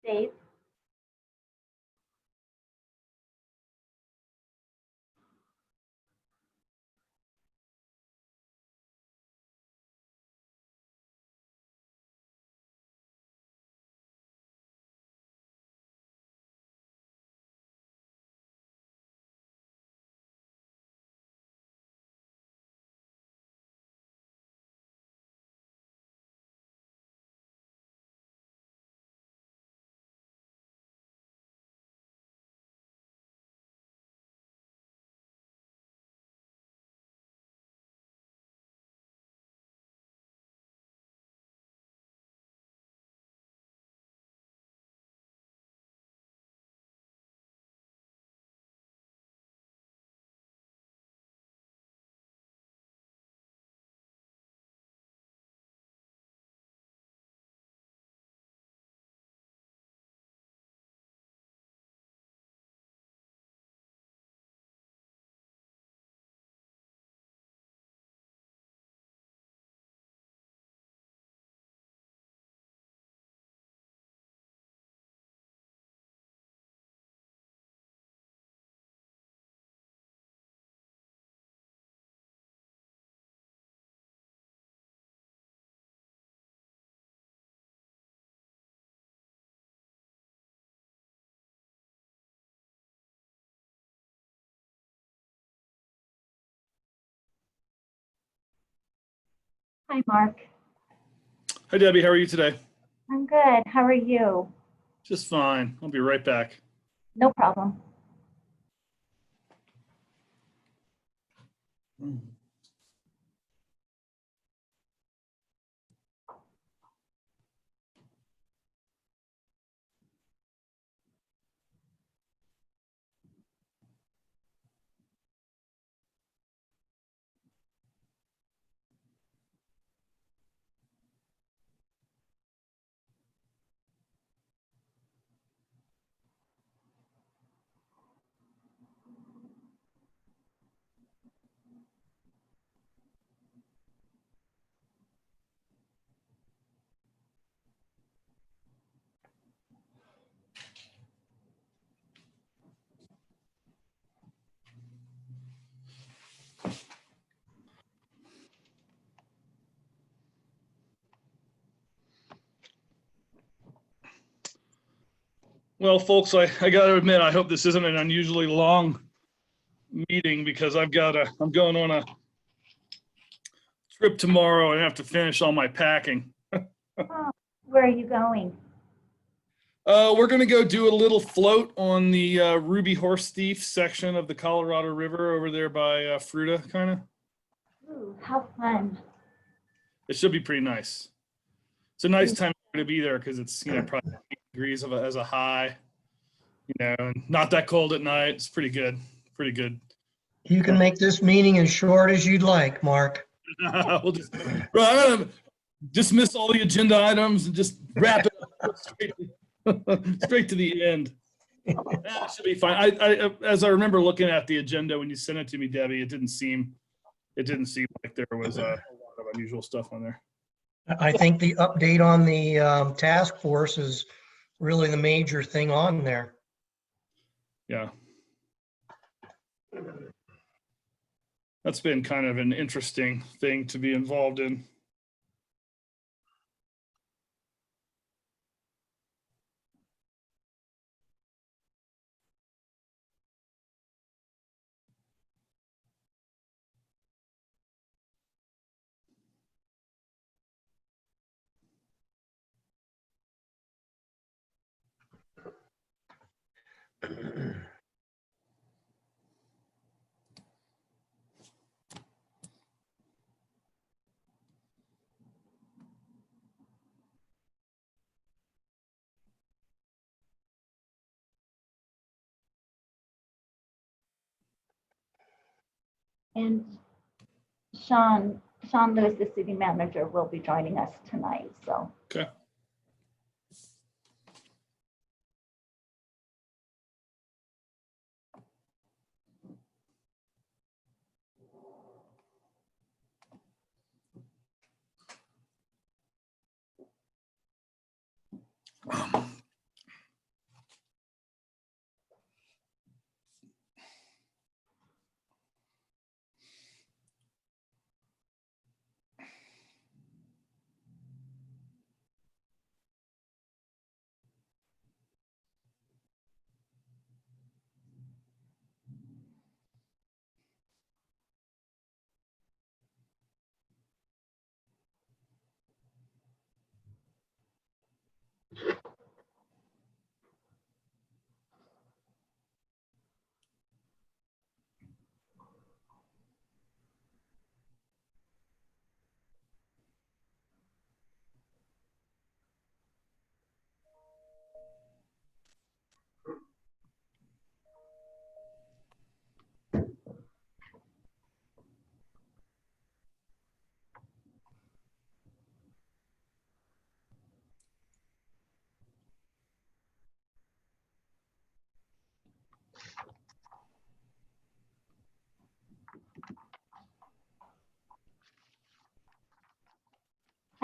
Dave? Hi, Mark. Hi, Debbie. How are you today? I'm good. How are you? Just fine. I'll be right back. No problem. Well, folks, I got to admit, I hope this isn't an unusually long meeting because I'm going on a trip tomorrow and I have to finish all my packing. Oh, where are you going? We're going to go do a little float on the Ruby Horse Thief section of the Colorado River over there by Fruta, kind of. Ooh, how fun. It should be pretty nice. It's a nice time to be there because it's, probably 8 degrees as a high, and not that cold at night. It's pretty good. Pretty good. You can make this meeting as short as you'd like, Mark. I'm going to dismiss all the agenda items and just wrap it up straight to the end. That should be fine. I as I remember looking at the agenda when you sent it to me, Debbie, it didn't seem like there was a lot of unusual stuff on there. I think the update on the task force is really the major thing on there. Yeah. That's been kind of an interesting thing to be involved in. And Shawn Lewis, the city manager, will be joining us tonight. So. Okay.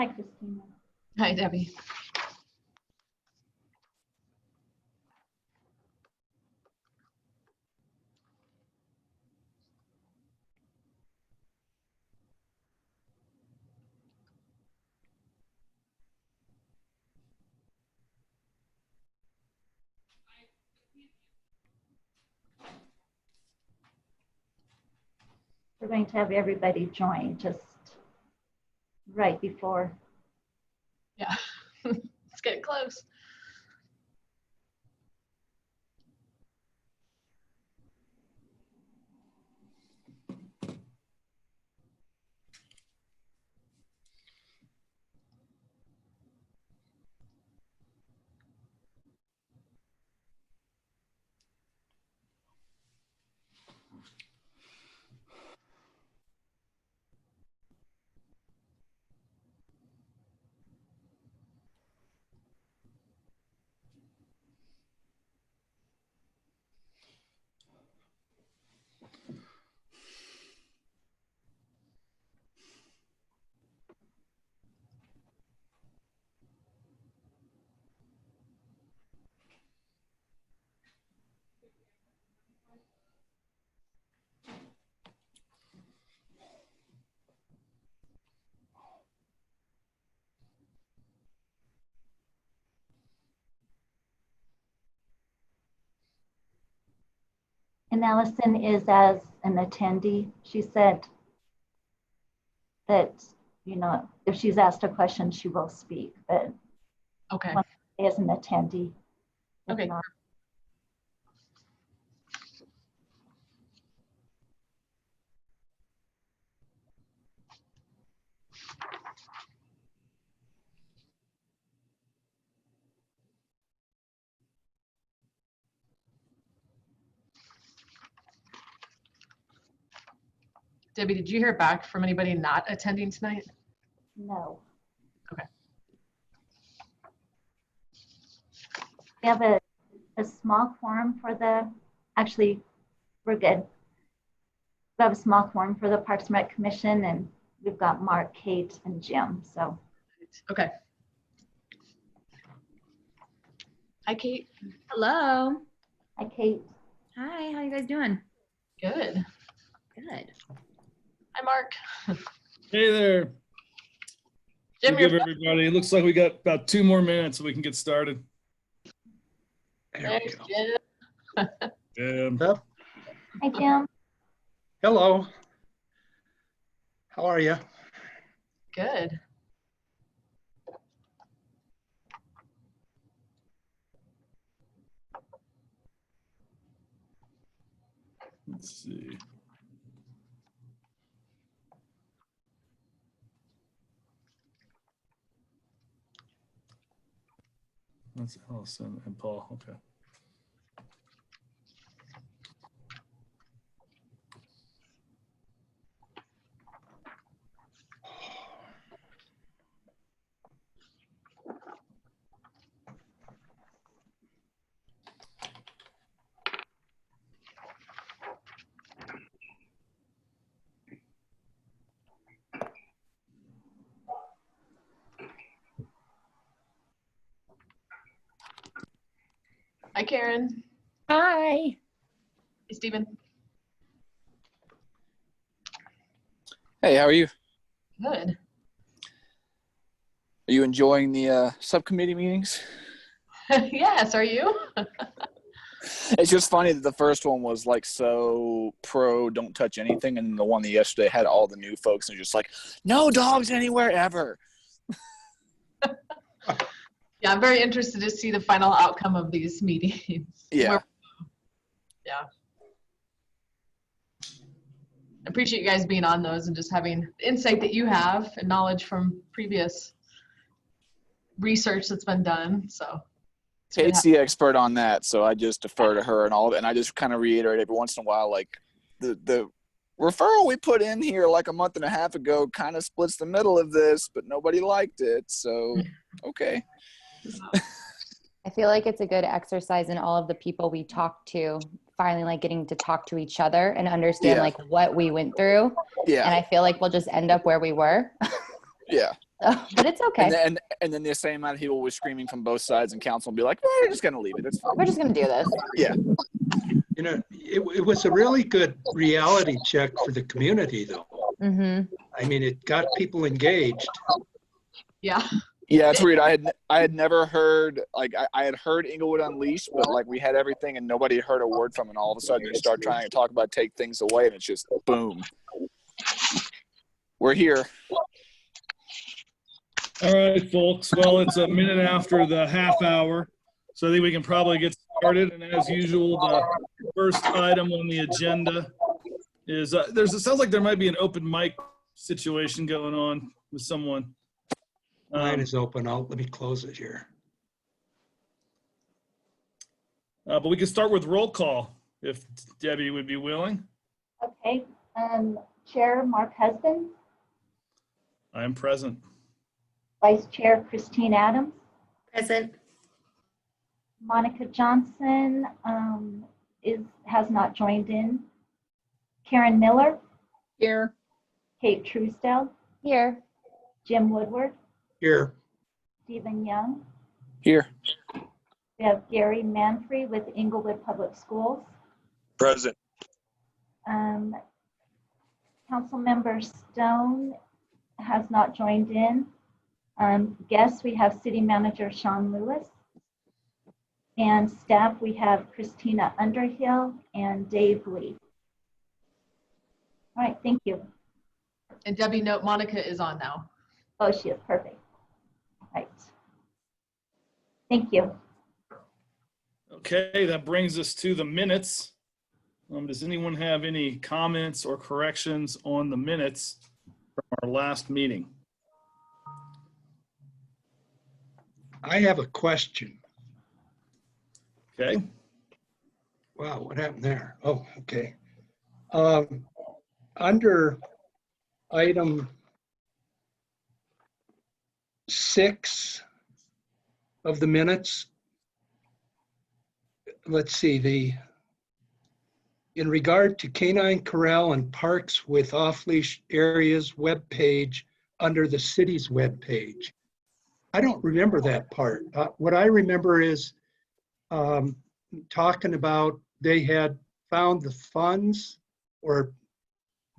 Hi, Christina. Hi, Debbie. We're going to have everybody join just right before. Yeah, it's getting close. And Allison is as an attendee. She said that, you know, if she's asked a question, she will speak, but Okay. as an attendee. if Okay. not- Debbie, did you hear back from anybody not attending tonight? No. Okay. We have a small quorum for the, actually, we're good. We have a small quorum for the Parks and Rec Commission, and we've got Mark, Kate, and Jim, so. Okay. Hi, Kate. Hello. Hi, Kate. Hi, how you guys doing? Good. Good. Hi, Mark. Hey there. Jim, Give you're everybody. It looks like we got about 2 more minutes so we can get started. Thanks, Jim. Yeah. Hi, Jim. Hello. How are you? Good. Let's see. That's Allison and Paul. Okay. Hi, Karen. Hi. Hey, Stephen. Hey, how are you? Good. Are you enjoying the subcommittee meetings? Yes, are you? It's just funny that the first one was like so pro, don't touch anything, and the one that yesterday had all the new folks and just like, no dogs anywhere ever. Yeah, I'm very interested to see the final outcome of these meetings. Yeah. Yeah. I appreciate you guys being on those and just having the insight that you have and knowledge from previous research that's been done. So it's good to Kate's the expert on that, so I just defer to her and all of it, and I just kind of reiterate every once in a while, like the referral we put in here like a month and a half ago kind of splits the middle of this, but nobody liked it, so okay. I feel like it's a good exercise in all of the people we talk to, finally like getting to talk to each other and understand Yeah. like what we went through. Yeah. And I feel like we'll just end up where we were. Yeah. But it's okay. And then the same amount of people were screaming from both sides, and council will be like, "We're just gonna leave it. It's fine." We're just gonna do this. Yeah. You know, it was a really good reality check for the community, though. Mm-hmm. I mean, it got people engaged. Yeah. Yeah, it's weird. I had never heard, like, I had heard Inglewood Unleashed, but like we had everything and nobody had heard a word from it. And all of a sudden you start trying to talk about take things away and it's just boom. We're here. All right, folks. Well, it's a minute after the half hour, so I think we can probably get started. And as usual, the first item on the agenda is it sounds like there might be an open mic situation going on with someone. Mine is open. Let me close it here. But we can start with roll call if Debbie would be willing. Okay, Chair Mark Husband, I am present. Vice Chair Christine Adams, Present. Monica Johnson has not joined in. Karen Miller, Here. Kate Truesdale, Here. Jim Woodward, Here. Stephen Young. Here. We have Gary Manfrey with Inglewood Public Schools. Present. Councilmember Stone has not joined in. Guests, we have City Manager Shawn Lewis. And staff, we have Christina Underhill and Dave Lee. All right, thank you. And Debbie, note Monica is on now. Oh, she is perfect. Right. Thank you. Okay, that brings us to the minutes. Does anyone have any comments or corrections on the minutes from our last meeting? I have a question. Okay. Wow, what happened there? Oh, okay. Under item 6 of the minutes, let's see, in regard to Canine Corral and Parks with Off-Leash Areas webpage under the city's webpage. I don't remember that part. What I remember is talking about they had found the funds, or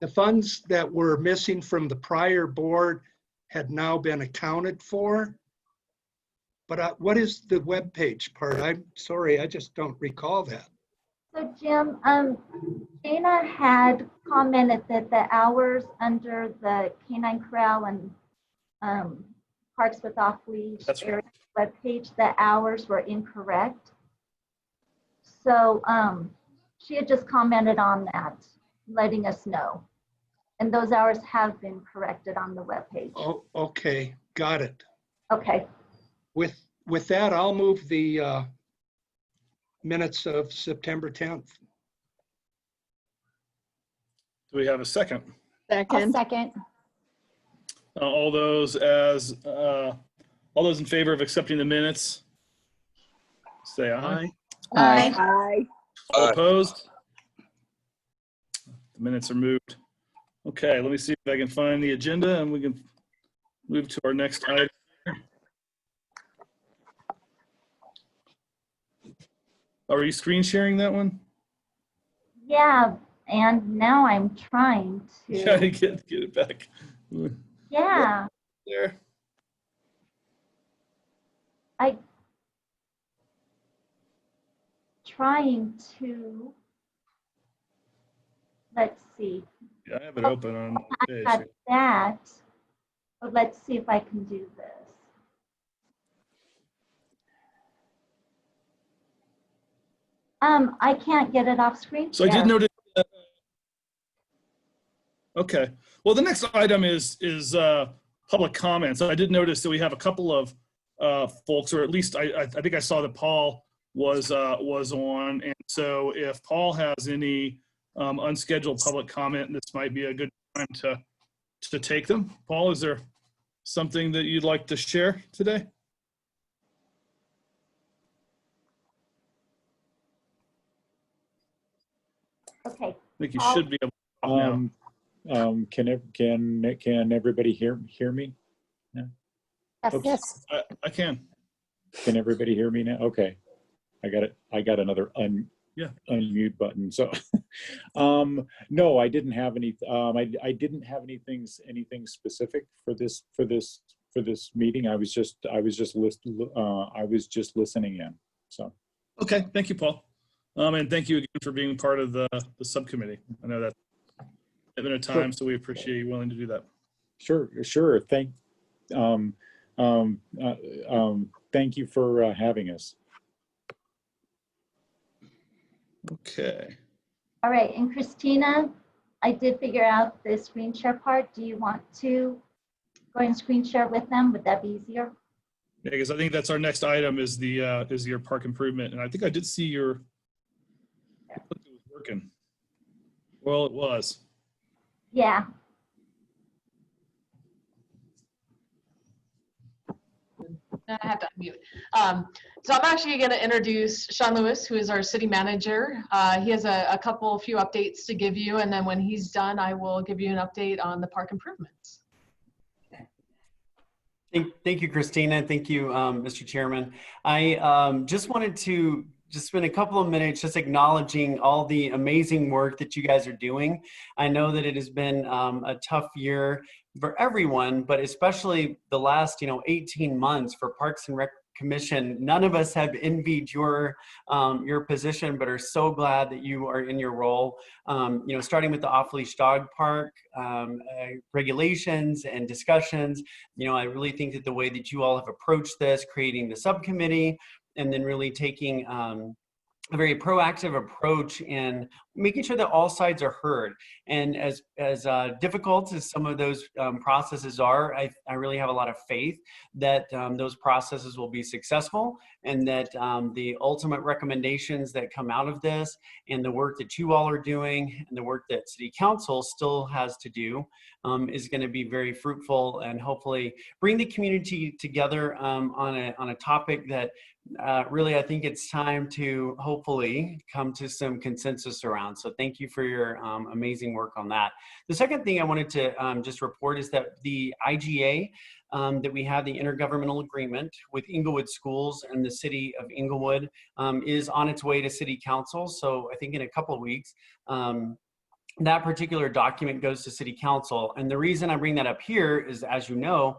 the funds that were missing from the prior board had now been accounted for. But what is the webpage part? I'm sorry, I just don't recall that. So Jim, Dana had commented that the hours under the Canine Corral and Parks with Off-Leash That's right. webpage, the hours were incorrect. So she had just commented on that, letting us know. And those hours have been corrected on the webpage. Oh, okay, got it. Okay. With that, I'll move the minutes of September 10th. Do we have a second? I'll Second. second. All those in favor of accepting the minutes, say aye. Aye. Aye. All opposed? The minutes are moved. Okay, let me see if I can find the agenda and we can move to our next item. Are you screen sharing that one? Yeah, and now I'm trying Trying to to. get it back Yeah, there. trying to. Let's see. Yeah, I have it open on the page. Got that. But let's see if I can do this. I can't get it off screen. So I did notice. Okay. Well, the next item is public comments. I did notice that we have a couple of folks, or at least I think I saw that Paul was on, and so if Paul has any unscheduled public comment, this might be a good time to take them. Paul, is there something that you'd like to share today? Okay. I think you should be able to now. Can everybody hear me? No? Yes. Oops. Yes. I can. Can everybody hear me now? Okay. I got it. I got another unmute button. So, no, I didn't have any, I didn't have anything specific for this meeting. I was just listening in. So. Okay, thank you, Paul. And thank you again for being part of the subcommittee. I know that's been a time, so we appreciate you willing to do that. Sure. Thank you for having us. Okay. All right, and Christina, I did figure out the screen share part. Do you want to go and screen share with them? Would that be easier? Yeah, because I think that's our next item is your park improvement, and I think I did see your. It was working. Well, it was. Yeah. I have to unmute. So I'm actually going to introduce Shawn Lewis, who is our city manager. He has a few updates to give you, and then when he's done, I will give you an update on the park improvements. Thank you, Christina. Thank you, Mr. Chairman. I just wanted to spend a couple of minutes just acknowledging all the amazing work that you guys are doing. I know that it has been a tough year for everyone, but especially the last 18 months for Parks and Rec Commission. None of us have envied your position, but are so glad that you are in your role. Starting with the off-leash dog park regulations and discussions. I really think that the way that you all have approached this, creating the subcommittee, and then really taking a very proactive approach in making sure that all sides are heard. And as difficult as some of those processes are, I really have a lot of faith that those processes will be successful, and that the ultimate recommendations that come out of this and the work that you all are doing and the work that City Council still has to do is going to be very fruitful, and hopefully bring the community together on a topic that really I think it's time to hopefully come to some consensus around. So thank you for your amazing work on that. The second thing I wanted to just report is that the IGA that we have, the intergovernmental agreement with Inglewood Schools and the city of Inglewood is on its way to City Council. So I think in a couple of weeks, that particular document goes to City Council. And the reason I bring that up here is, as you know,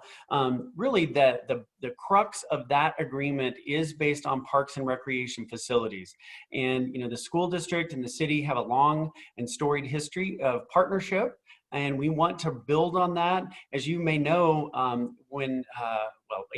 really the crux of that agreement is based on parks and recreation facilities. And the school district and the city have a long and storied history of partnership, and we want to build on that. As you may know, a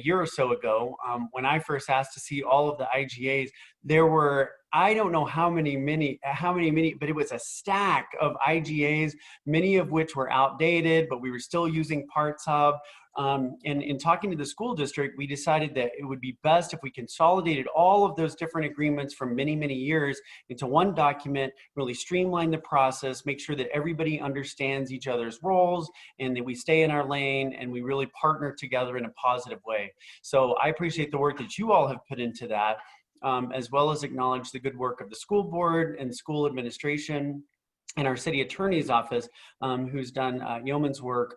year or so ago, when I first asked to see all of the IGAs, there were, I don't know how many, but it was a stack of IGAs, many of which were outdated, but we were still using parts of. And in talking to the school district, we decided that it would be best if we consolidated all of those different agreements from many, many years into one document, really streamline the process, make sure that everybody understands each other's roles, and that we stay in our lane and we really partner together in a positive way. So I appreciate the work that you all have put into that, as well as acknowledge the good work of the school board and school administration and our city attorney's office, who's done yeoman's work,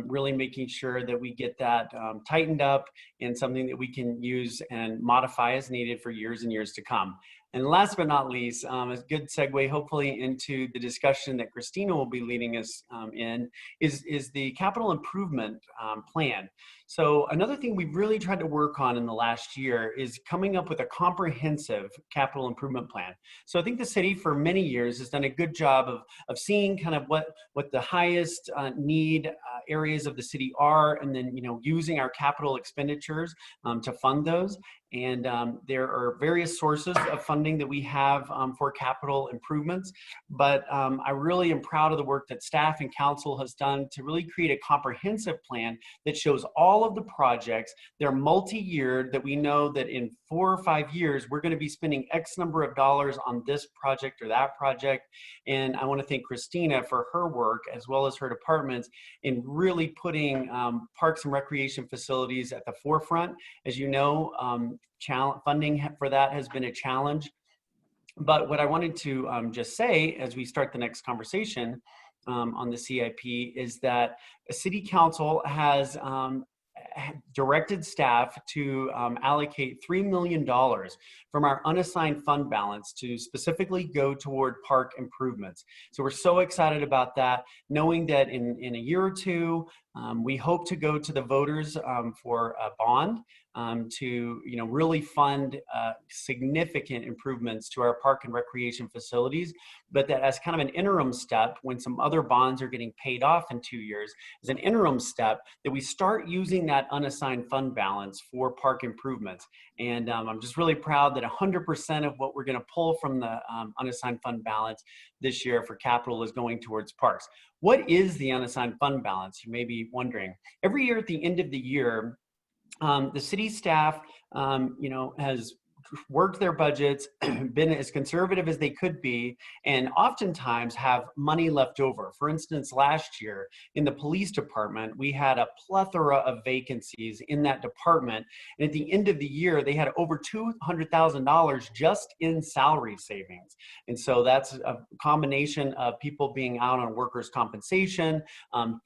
really making sure that we get that tightened up and something that we can use and modify as needed for years and years to come. And last but not least, a good segue hopefully into the discussion that Christina will be leading us in is the capital improvement plan. So another thing we've really tried to work on in the last year is coming up with a comprehensive capital improvement plan. So I think the city for many years has done a good job of seeing kind of what the highest need areas of the city are, and then using our capital expenditures to fund those. And there are various sources of funding that we have for capital improvements. But I really am proud of the work that staff and council has done to really create a comprehensive plan that shows all of the projects. They're multi-year, that we know that in 4 or 5 years, we're going to be spending X number of dollars on this project or that project. And I want to thank Christina for her work, as well as her departments, in really putting parks and recreation facilities at the forefront. As you know, funding for that has been a challenge. But what I wanted to just say as we start the next conversation on the CIP is that a city council has directed staff to allocate $3 million from our unassigned fund balance to specifically go toward park improvements. So we're so excited about that, knowing that in a year or two, we hope to go to the voters for a bond to really fund significant improvements to our park and recreation facilities, but that as kind of an interim step, when some other bonds are getting paid off in 2 years, as an interim step, that we start using that unassigned fund balance for park improvements. And I'm just really proud that 100% of what we're going to pull from the unassigned fund balance this year for capital is going towards parks. What is the unassigned fund balance? You may be wondering. Every year at the end of the year, the city staff, has worked their budgets, been as conservative as they could be, and oftentimes have money left over. For instance, last year in the police department, we had a plethora of vacancies in that department. And at the end of the year, they had over $200,000 just in salary savings. And so that's a combination of people being out on workers' compensation,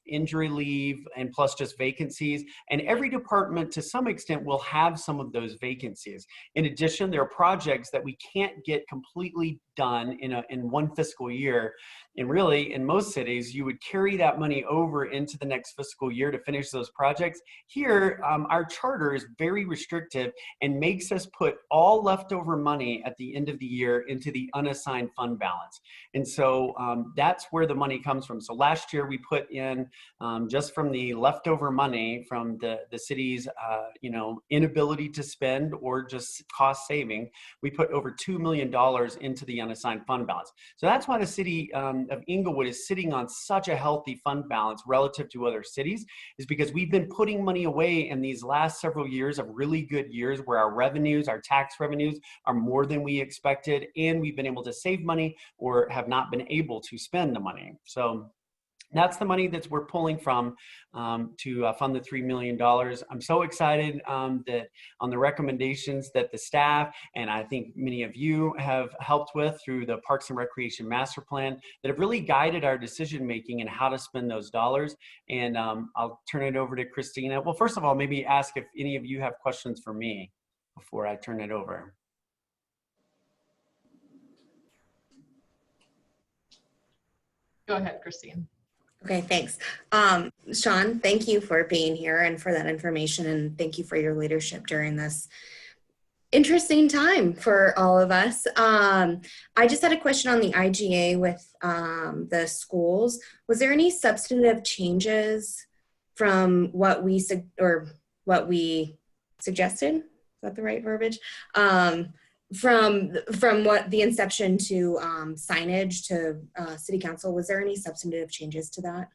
injury leave, and plus just vacancies. And every department to some extent will have some of those vacancies. In addition, there are projects that we can't get completely done in one fiscal year. And really, in most cities, you would carry that money over into the next fiscal year to finish those projects. Here, our charter is very restrictive and makes us put all leftover money at the end of the year into the unassigned fund balance. And so that's where the money comes from. So last year, we put in, just from the leftover money from the city's inability to spend or just cost saving, we put over $2 million into the unassigned fund balance. So that's why the city of Inglewood is sitting on such a healthy fund balance relative to other cities, is because we've been putting money away in these last several years of really good years where our revenues, our tax revenues are more than we expected, and we've been able to save money or have not been able to spend the money. So that's the money that we're pulling from to fund the $3 million. I'm so excited that on the recommendations that the staff, and I think many of you have helped with through the Parks and Recreation Master Plan, that have really guided our decision-making and how to spend those dollars. And I'll turn it over to Christina. Well, first of all, maybe ask if any of you have questions for me before I turn it over. Go ahead, Christine. Okay, thanks. Shawn, thank you for being here and for that information, and thank you for your leadership during this interesting time for all of us. I just had a question on the IGA with the schools. Was there any substantive changes from what we suggested? Is that the right verbiage? From what the inception to signage to city council, was there any substantive changes to that?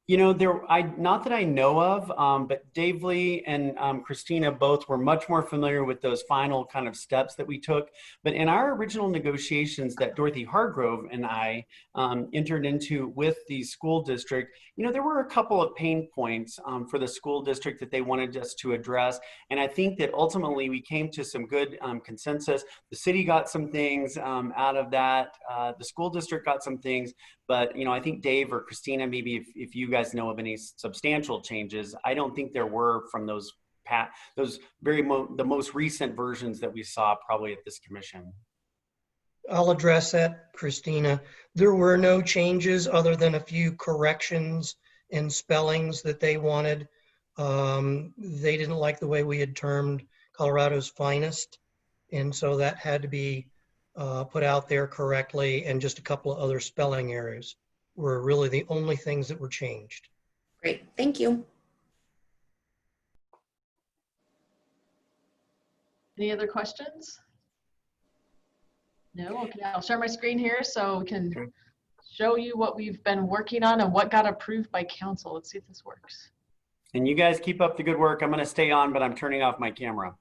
Not that I know of, but Dave Lee and Christina both were much more familiar with those final kind of steps that we took. But in our original negotiations that Dorothy Hargrove and I entered into with the school district, there were a couple of pain points for the school district that they wanted us to address. And I think that ultimately we came to some good consensus. The city got some things out of that. The school district got some things. But, I think Dave or Christina, maybe if you guys know of any substantial changes, I don't think there were from the most recent versions that we saw probably at this commission. I'll address that, Christina. There were no changes other than a few corrections in spellings that they wanted. They didn't like the way we had termed Colorado's finest. And so that had to be put out there correctly, and just a couple of other spelling errors were really the only things that were changed. Great, thank you. Any other questions? No, okay, I'll share my screen here so we can show you what we've been working on and what got approved by council. Let's see if this works. And you guys keep up the good work. I'm gonna stay on, but I'm turning off my camera.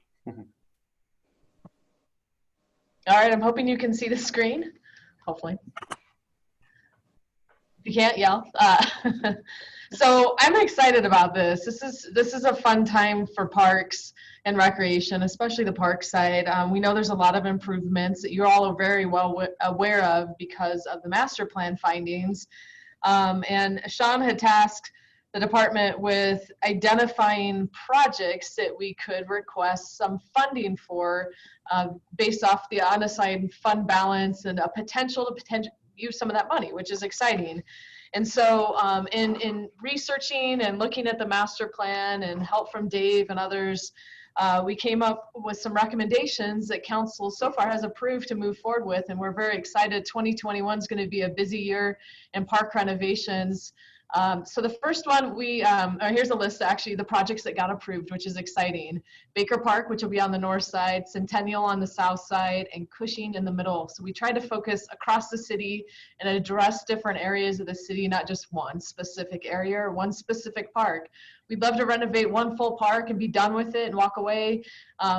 All right, I'm hoping you can see the screen, hopefully. If you can't, yell. So I'm excited about this. This is a fun time for parks and recreation, especially the park side. We know there's a lot of improvements that you all are very well aware of because of the master plan findings. And Shawn had tasked the department with identifying projects that we could request some funding for based off the unassigned fund balance and a potential to use some of that money, which is exciting. And so in researching and looking at the master plan and help from Dave and others, we came up with some recommendations that council so far has approved to move forward with, and we're very excited. 2021 is going to be a busy year in park renovations. So the first one, here's a list, actually, the projects that got approved, which is exciting. Baker Park, which will be on the north side, Centennial on the south side, and Cushing in the middle. So we tried to focus across the city and address different areas of the city, not just one specific area or one specific park. We'd love to renovate one full park and be done with it and walk away,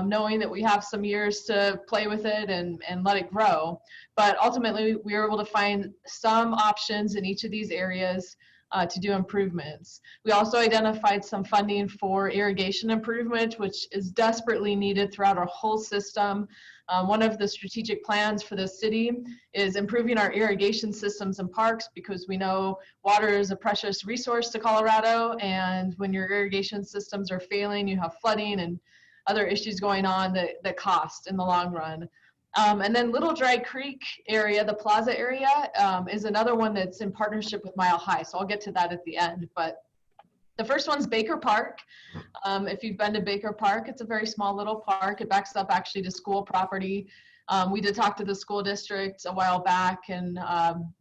knowing that we have some years to play with it and let it grow. But ultimately, we were able to find some options in each of these areas to do improvements. We also identified some funding for irrigation improvement, which is desperately needed throughout our whole system. One of the strategic plans for the city is improving our irrigation systems and parks, because we know water is a precious resource to Colorado, and when your irrigation systems are failing, you have flooding and other issues going on that cost in the long run. And then Little Dry Creek area, the plaza area, is another one that's in partnership with Mile High. So I'll get to that at the end. But the first one's Baker Park. If you've been to Baker Park, it's a very small little park. It backs up actually to school property. We did talk to the school district a while back, and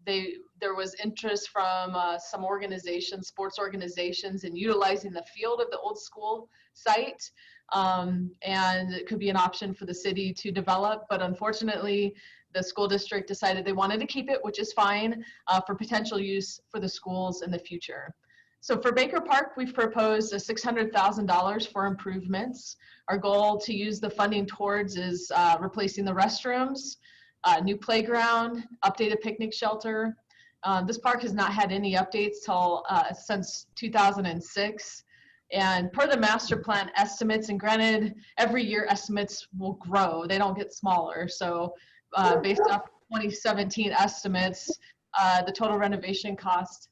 there was interest from some organizations, sports organizations, in utilizing the field of the old school site. And it could be an option for the city to develop, but unfortunately the school district decided they wanted to keep it, which is fine, for potential use for the schools in the future. So for Baker Park, we've proposed a $600,000 for improvements. Our goal to use the funding towards is replacing the restrooms, new playground, updated picnic shelter. This park has not had any updates since 2006. And per the master plan estimates, and granted, every year estimates will grow, they don't get smaller. So based off 2017 estimates, the total renovation cost.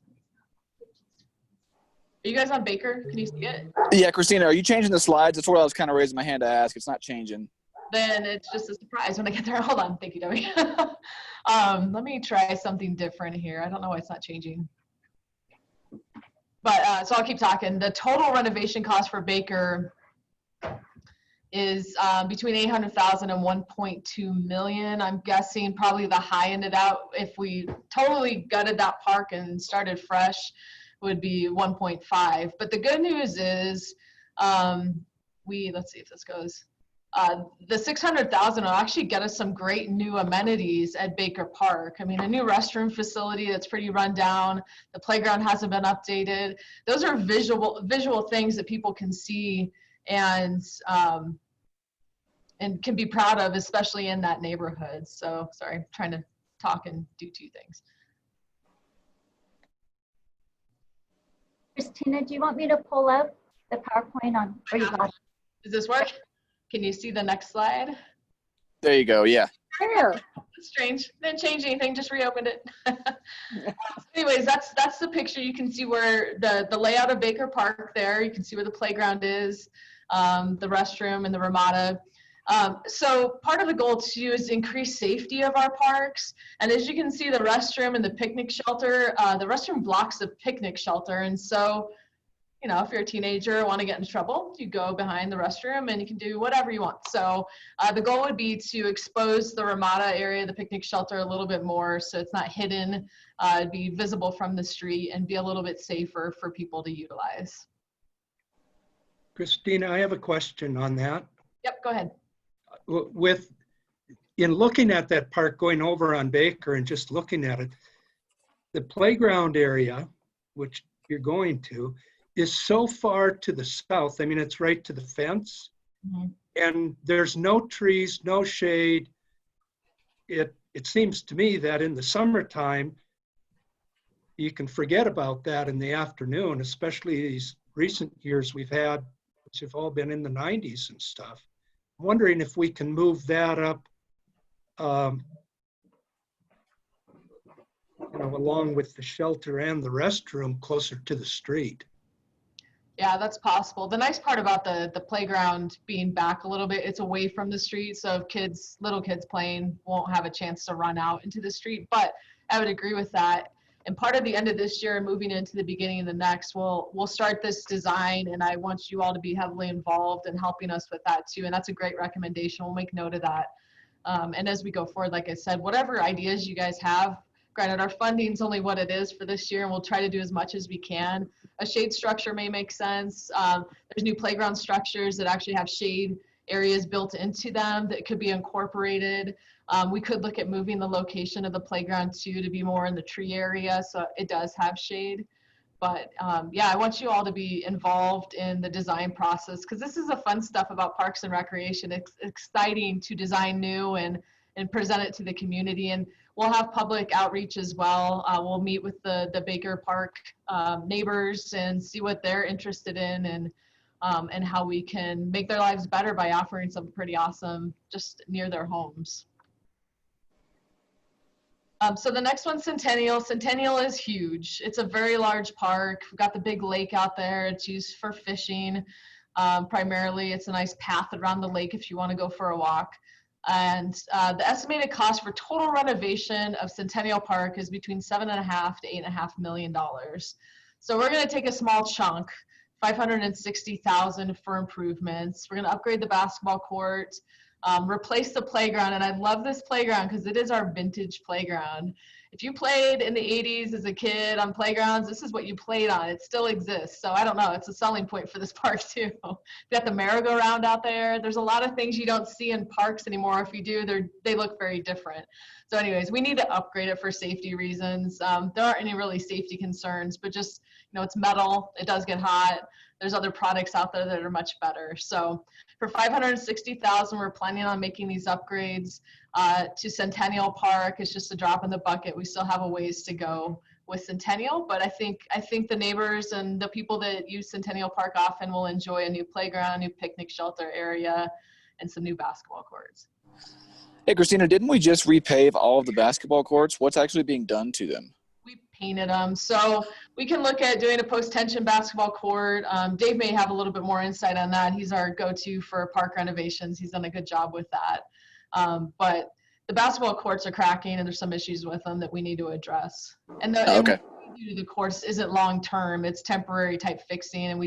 Are you guys on Baker? Can you see it? Yeah, Christina, are you changing the slides? That's what I was kind of raising my hand to ask. It's not changing. Then it's just a surprise when I get there. Hold on, thank you, Debbie. Let me try something different here. I don't know why it's not changing. But so I'll keep talking. The total renovation cost for Baker is between $800,000 and $1.2 million. I'm guessing probably the high end of that, if we totally gutted that park and started fresh, would be 1.5. But the good news is, let's see if this goes. The $600,000 will actually get us some great new amenities at Baker Park. I mean, a new restroom facility that's pretty run down. The playground hasn't been updated. Those are visual things that people can see and can be proud of, especially in that neighborhood. So sorry, I'm trying to talk and do two things. Christina, do you want me to pull up the PowerPoint on? Or you got it? Does this work? Can you see the next slide? There you go. Yeah. Sure. That's strange. Didn't change anything. Just reopened it. Anyways, that's the picture. You can see where the layout of Baker Park there. You can see where the playground is, the restroom, and the Ramada. So part of the goal too is to increase safety of our parks. And as you can see, the restroom and the picnic shelter, the restroom blocks the picnic shelter. And so, you know, if you're a teenager, want to get in trouble, you go behind the restroom and you can do whatever you want. So the goal would be to expose the Ramada area, the picnic shelter, a little bit more so it's not hidden, be visible from the street, and be a little bit safer for people to utilize. Christina, I have a question on that. Yep, go ahead. In looking at that park, going over on Baker and just looking at it, the playground area, which you're going to, is so far to the south. I mean, it's right to the fence. Mm-hmm. And there's no trees, no shade. It seems to me that in the summertime, you can forget about that in the afternoon, especially these recent years we've had, which have all been in the 90s and stuff. I'm wondering if we can move that up, along with the shelter and the restroom closer to the street. Yeah, that's possible. The nice part about the playground being back a little bit, it's away from the street. So if kids, little kids playing won't have a chance to run out into the street. But I would agree with that. And part of the end of this year and moving into the beginning of the next, we'll start this design, and I want you all to be heavily involved in helping us with that too. And that's a great recommendation. We'll make note of that. And as we go forward, like I said, whatever ideas you guys have, granted our funding's only what it is for this year, and we'll try to do as much as we can. A shade structure may make sense. There's new playground structures that actually have shade areas built into them that could be incorporated. We could look at moving the location of the playground too to be more in the tree area, so it does have shade. But yeah, I want you all to be involved in the design process, because this is the fun stuff about Parks and Recreation. It's exciting to design new and present it to the community. And we'll have public outreach as well. We'll meet with the Baker Park neighbors and see what they're interested in, and how we can make their lives better by offering something pretty awesome just near their homes. So the next one, Centennial. Centennial is huge. It's a very large park. We've got the big lake out there. It's used for fishing primarily. It's a nice path around the lake if you want to go for a walk. And the estimated cost for total renovation of Centennial Park is between $7.5 to $8.5 million. So we're going to take a small chunk, $560,000 for improvements. We're going to upgrade the basketball court, replace the playground. And I love this playground because it is our vintage playground. If you played in the 80s as a kid on playgrounds, this is what you played on. It still exists. So I don't know, it's a selling point for this park too. We got the merry-go-round out there. There's a lot of things you don't see in parks anymore. If you do, they look very different. So anyways, we need to upgrade it for safety reasons. There aren't any really safety concerns, but just, you know, it's metal, it does get hot. There's other products out there that are much better. So for $560,000, we're planning on making these upgrades to Centennial Park. It's just a drop in the bucket. We still have a ways to go with Centennial, but I think the neighbors and the people that use Centennial Park often will enjoy a new playground, new picnic shelter area, and some new basketball courts. Hey, Christina, didn't we just repave all of the basketball courts? What's actually being done to them? We painted them. So we can look at doing a post-tension basketball court. Dave may have a little bit more insight on that. He's our go-to for park renovations. He's done a good job with that. But the basketball courts are cracking, and there's some issues with them that we need to address. And the courts isn't long-term. It's temporary type fixing, and I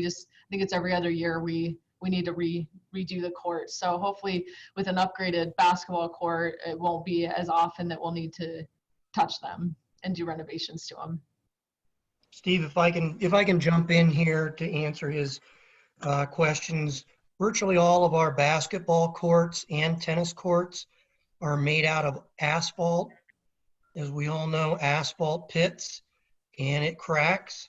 think it's every other year we need to redo the court. So hopefully with an upgraded basketball court, it won't be as often that we'll need to touch them and do renovations to them. Steve, if I can jump in here to answer his questions. Virtually all of our basketball courts and tennis courts are made out of asphalt. As we all know, asphalt pits and it cracks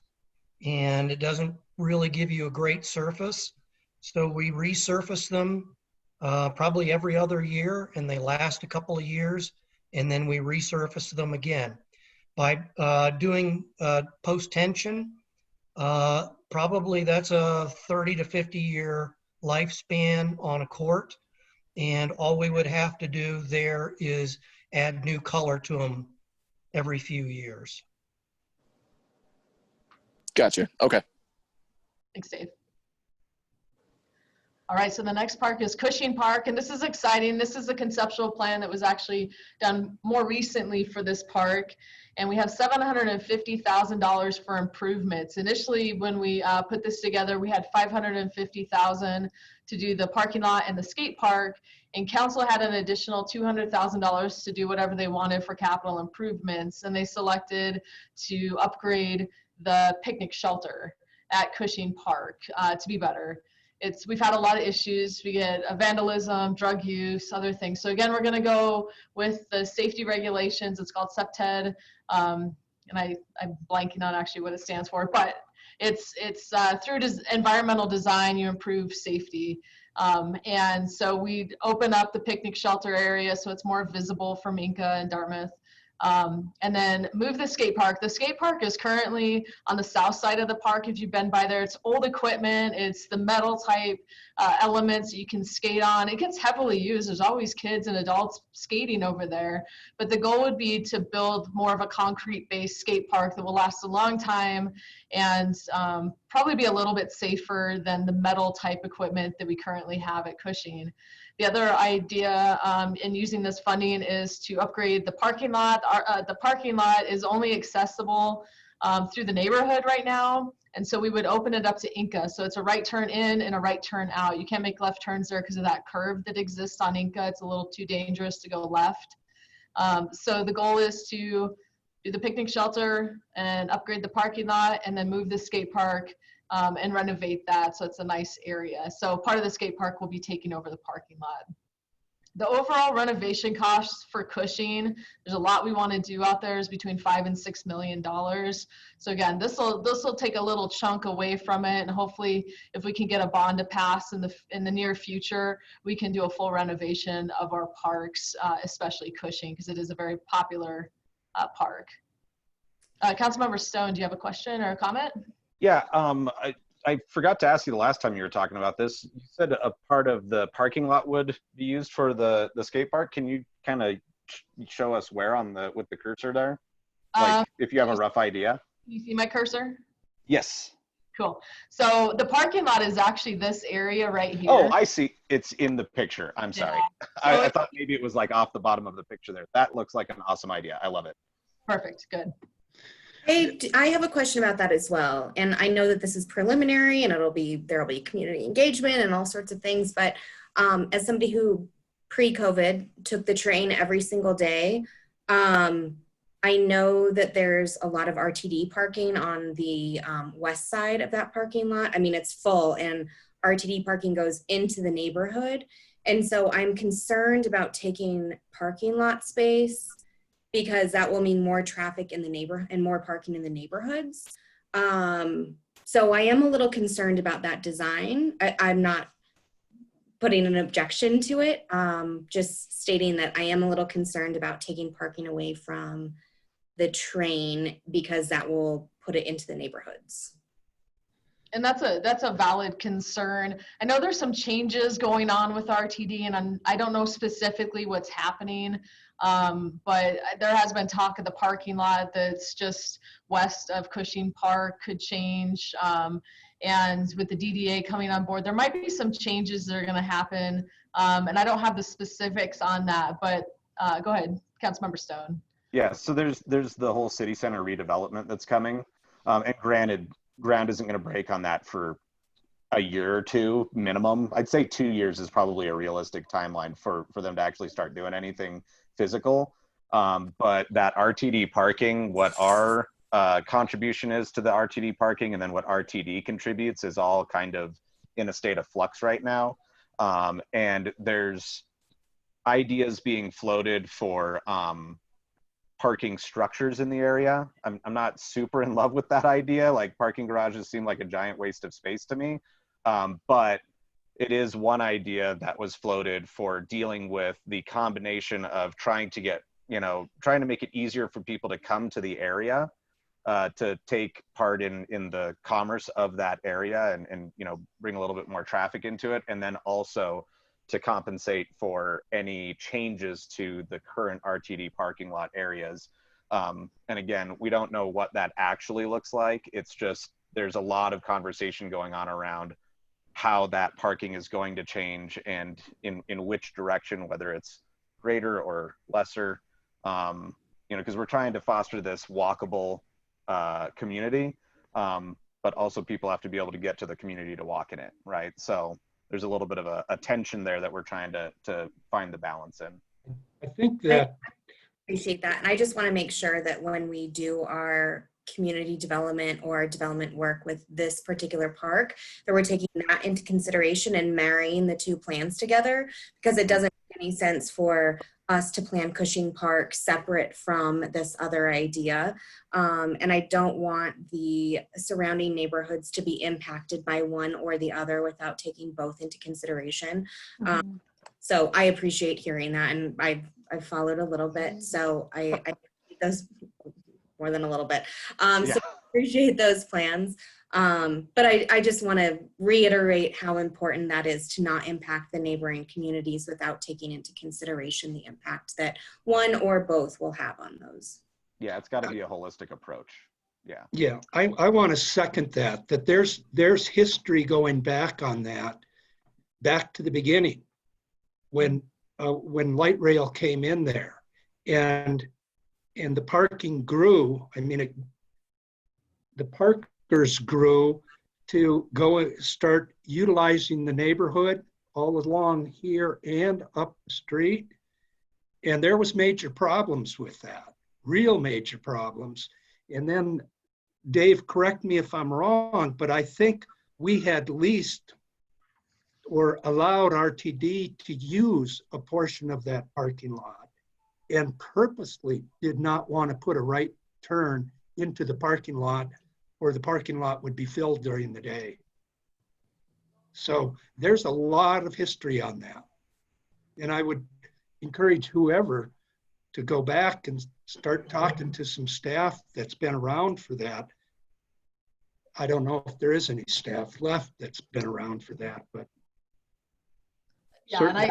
and it doesn't really give you a great surface. So we resurface them probably every other year, and they last a couple of years, and then we resurface them again. By doing post-tension, probably that's a 30 to 50 year lifespan on a court, and all we would have to do there is add new color to them every few years. Gotcha. Okay. Thanks, Dave. All right, so the next park is Cushing Park, and this is exciting. This is a conceptual plan that was actually done more recently for this park, and we have $750,000 for improvements. Initially, when we put this together, we had $550,000 to do the parking lot and the skate park, and council had an additional $200,000 to do whatever they wanted for capital improvements, and they selected to upgrade the picnic shelter at Cushing Park to be better. We've had a lot of issues. We get vandalism, drug use, other things. So again, we're going to go with the safety regulations. It's called SEPTED, and I'm blanking on actually what it stands for, but it's through environmental design, you improve safety. And so we open up the picnic shelter area so it's more visible from Inca and Dartmouth. And then move the skate park. The skate park is currently on the south side of the park. If you've been by there, it's old equipment. It's the metal type elements you can skate on. It gets heavily used. There's always kids and adults skating over there. But the goal would be to build more of a concrete-based skate park that will last a long time and probably be a little bit safer than the metal type equipment that we currently have at Cushing. The other idea in using this funding is to upgrade the parking lot. The parking lot is only accessible through the neighborhood right now. And so we would open it up to Inca. So it's a right turn in and a right turn out. You can't make left turns there because of that curve that exists on Inca. It's a little too dangerous to go left. So the goal is to do the picnic shelter and upgrade the parking lot and then move the skate park and renovate that so it's a nice area. So part of the skate park will be taking over the parking lot. The overall renovation costs for Cushing, there's a lot we want to do out there, is between $5 and $6 million. So again, this will take a little chunk away from it, and hopefully if we can get a bond to pass in the near future, we can do a full renovation of our parks, especially Cushing, because it is a very popular park. Councilmember Stone, do you have a question or a comment? Yeah, I forgot to ask you the last time you were talking about this. You said a part of the parking lot would be used for the skate park. Can you kind of show us where on with the cursor there? Like if you have a rough idea. You see my cursor? Yes. Cool. So the parking lot is actually this area right here. Oh, I see. It's in the picture. I'm sorry. Yeah. I thought maybe it was like off the bottom of the picture there. That looks like an awesome idea. I love it. Perfect. Good. Hey, I have a question about that as well. And I know that this is preliminary and there'll be community engagement and all sorts of things. But as somebody who pre-COVID took the train every single day, I know that there's a lot of RTD parking on the west side of that parking lot. I mean, it's full and RTD parking goes into the neighborhood. And so I'm concerned about taking parking lot space because that will mean more traffic in the neighborhood and more parking in the neighborhoods. So I am a little concerned about that design. I'm not putting an objection to it, just stating that I am a little concerned about taking parking away from the train because that will put it into the neighborhoods. And that's a valid concern. I know there's some changes going on with RTD, and I don't know specifically what's happening, but there has been talk of the parking lot that's just west of Cushing Park could change. And with the DDA coming on board, there might be some changes that are going to happen. And I don't have the specifics on that, but go ahead, Councilmember Stone. Yeah, so there's the whole city center redevelopment that's coming. And granted, ground isn't going to break on that for a year or two minimum. I'd say 2 years is probably a realistic timeline for them to actually start doing anything physical. But that RTD parking, what our contribution is to the RTD parking and then what RTD contributes is all kind of in a state of flux right now. And there's ideas being floated for parking structures in the area. I'm not super in love with that idea. Like parking garages seem like a giant waste of space to me. But it is one idea that was floated for dealing with the combination of trying to get, trying to make it easier for people to come to the area, to take part in the commerce of that area and bring a little bit more traffic into it. And then also to compensate for any changes to the current RTD parking lot areas. And again, we don't know what that actually looks like. It's just, there's a lot of conversation going on around how that parking is going to change and in which direction, whether it's greater or lesser, because we're trying to foster this walkable community, but also people have to be able to get to the community to walk in it, right? So there's a little bit of a tension there that we're trying to find the balance in. I think that. I appreciate that. And I just want to make sure that when we do our community development or development work with this particular park, that we're taking that into consideration and marrying the two plans together, because it doesn't make any sense for us to plan Cushing Park separate from this other idea. And I don't want the surrounding neighborhoods to be impacted by one or the other without taking both into consideration. So I appreciate hearing that, and I've followed a little bit, so I those more than a little bit. Yeah. So appreciate those plans. But I just want to reiterate how important that is to not impact the neighboring communities without taking into consideration the impact that one or both will have on those. Yeah, it's got to be a holistic approach. Yeah. Yeah, I want to second that there's history going back on that, back to the beginning, when light rail came in there, and the parking grew. I mean, the parkers grew to go start utilizing the neighborhood all along here and up the street, and there was major problems with that, real major problems. And then, Dave, correct me if I'm wrong, but I think we had leased or allowed RTD to use a portion of that parking lot and purposely did not want to put a right turn into the parking lot, or the parking lot would be filled during the day. So there's a lot of history on that. And I would encourage whoever to go back and start talking to some staff that's been around for that. I don't know if there is any staff left that's been around for that, but Yeah, certainly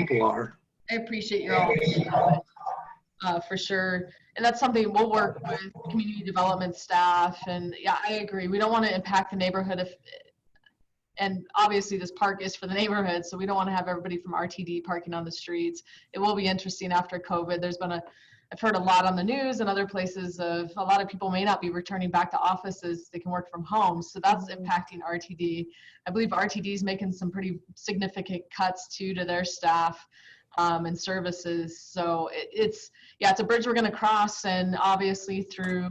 people are. I appreciate your all for sure. And that's something we'll work with community development staff. And yeah, I agree. We don't want to impact the neighborhood and obviously this park is for the neighborhood, so we don't want to have everybody from RTD parking on the streets. It will be interesting after COVID. I've heard a lot on the news and other places of a lot of people may not be returning back to offices. They can work from home. So that's impacting RTD. I believe RTD is making some pretty significant cuts too to their staff and services. So it's a bridge we're going to cross, and obviously through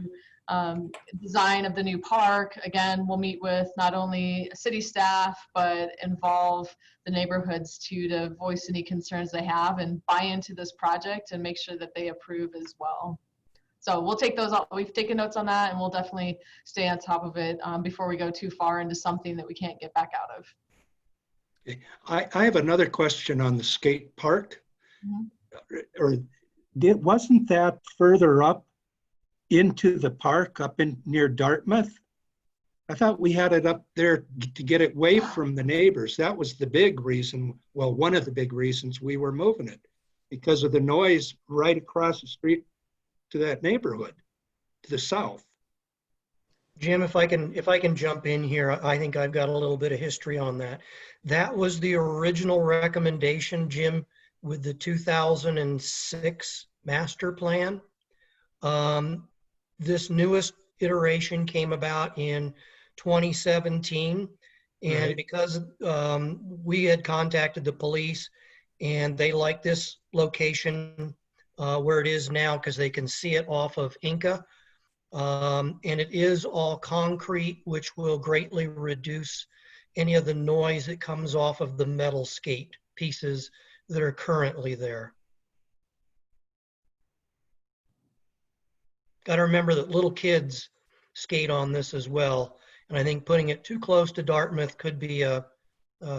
design of the new park, again, we'll meet with not only city staff, but involve the neighborhoods too, to voice any concerns they have and buy into this project and make sure that they approve as well. So we'll take those, we've taken notes on that, and we'll definitely stay on top of it before we go too far into something that we can't get back out of. Okay. I have another question on the skate park. Or wasn't that further up into the park, up in near Dartmouth? I thought we had it up there to get it away from the neighbors. That was the big reason, well, one of the big reasons we were moving it, because of the noise right across the street to that neighborhood, to the south. Jim, if I can jump in here, I think I've got a little bit of history on that. That was the original recommendation, Jim, with the 2006 master plan. This newest iteration came about in 2017. And Right. because we had contacted the police and they like this location where it is now because they can see it off of Inca. And it is all concrete, which will greatly reduce any of the noise that comes off of the metal skate pieces that are currently there. Got to remember that little kids skate on this as well. And I think putting it too close to Dartmouth could be a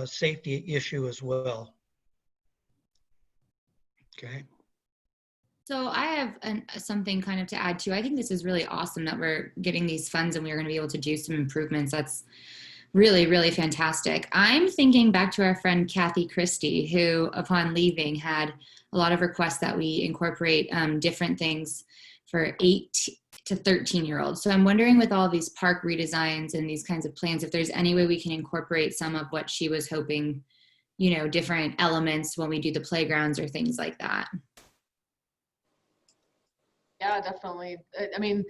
safety issue as well. Okay. So I have something kind of to add to. I think this is really awesome that we're getting these funds and we're going to be able to do some improvements. That's really, really fantastic. I'm thinking back to our friend Kathy Christie, who upon leaving had a lot of requests that we incorporate different things for 8 to 13-year-olds. So I'm wondering, with all these park redesigns and these kinds of plans, if there's any way we can incorporate some of what she was hoping, you know, different elements when we do the playgrounds or things like that. Yeah, definitely. I mean,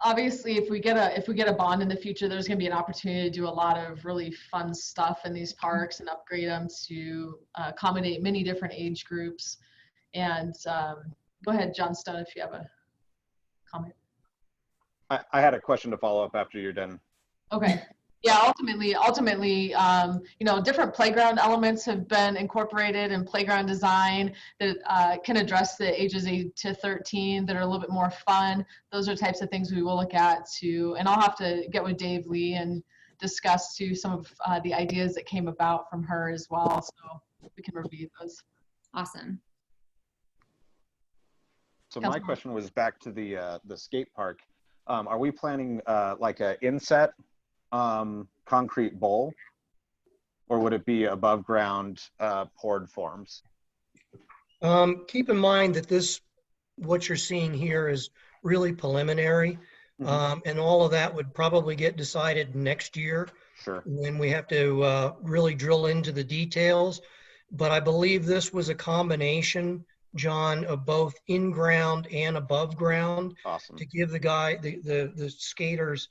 obviously, if we get a bond in the future, there's going to be an opportunity to do a lot of really fun stuff in these parks and upgrade them to accommodate many different age groups. And go ahead, Johnston, if you have a comment. I had a question to follow up after you're done. Okay. Yeah, ultimately, you know, different playground elements have been incorporated in playground design that can address the ages 8 to 13 that are a little bit more fun. Those are types of things we will look at too. And I'll have to get with Dave Lee and discuss too some of the ideas that came about from her as well. So we can review those. Awesome. So my question was back to the skate park. Are we planning like a inset concrete bowl, or would it be above ground poured forms? Keep in mind that what you're seeing here is really preliminary. And all of that would probably get decided next year. Sure. When we have to really drill into the details. But I believe this was a combination, John, of both in ground and above ground. Awesome. To give the skaters,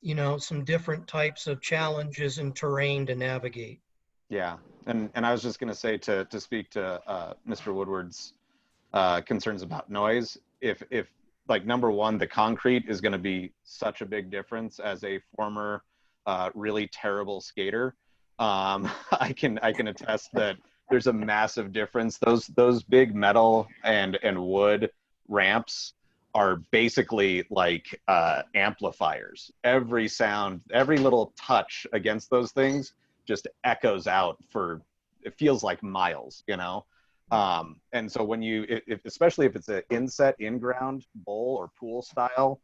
you know, some different types of challenges and terrain to navigate. Yeah, and I was just going to say to speak to Mr. Woodward's concerns about noise. If like number one, the concrete is going to be such a big difference. As a former really terrible skater, I can attest that there's a massive difference. Those big metal and wood ramps are basically like amplifiers. Every sound, every little touch against those things just echoes out for, it feels like miles, you know? And so when especially if it's an inset in-ground bowl or pool style,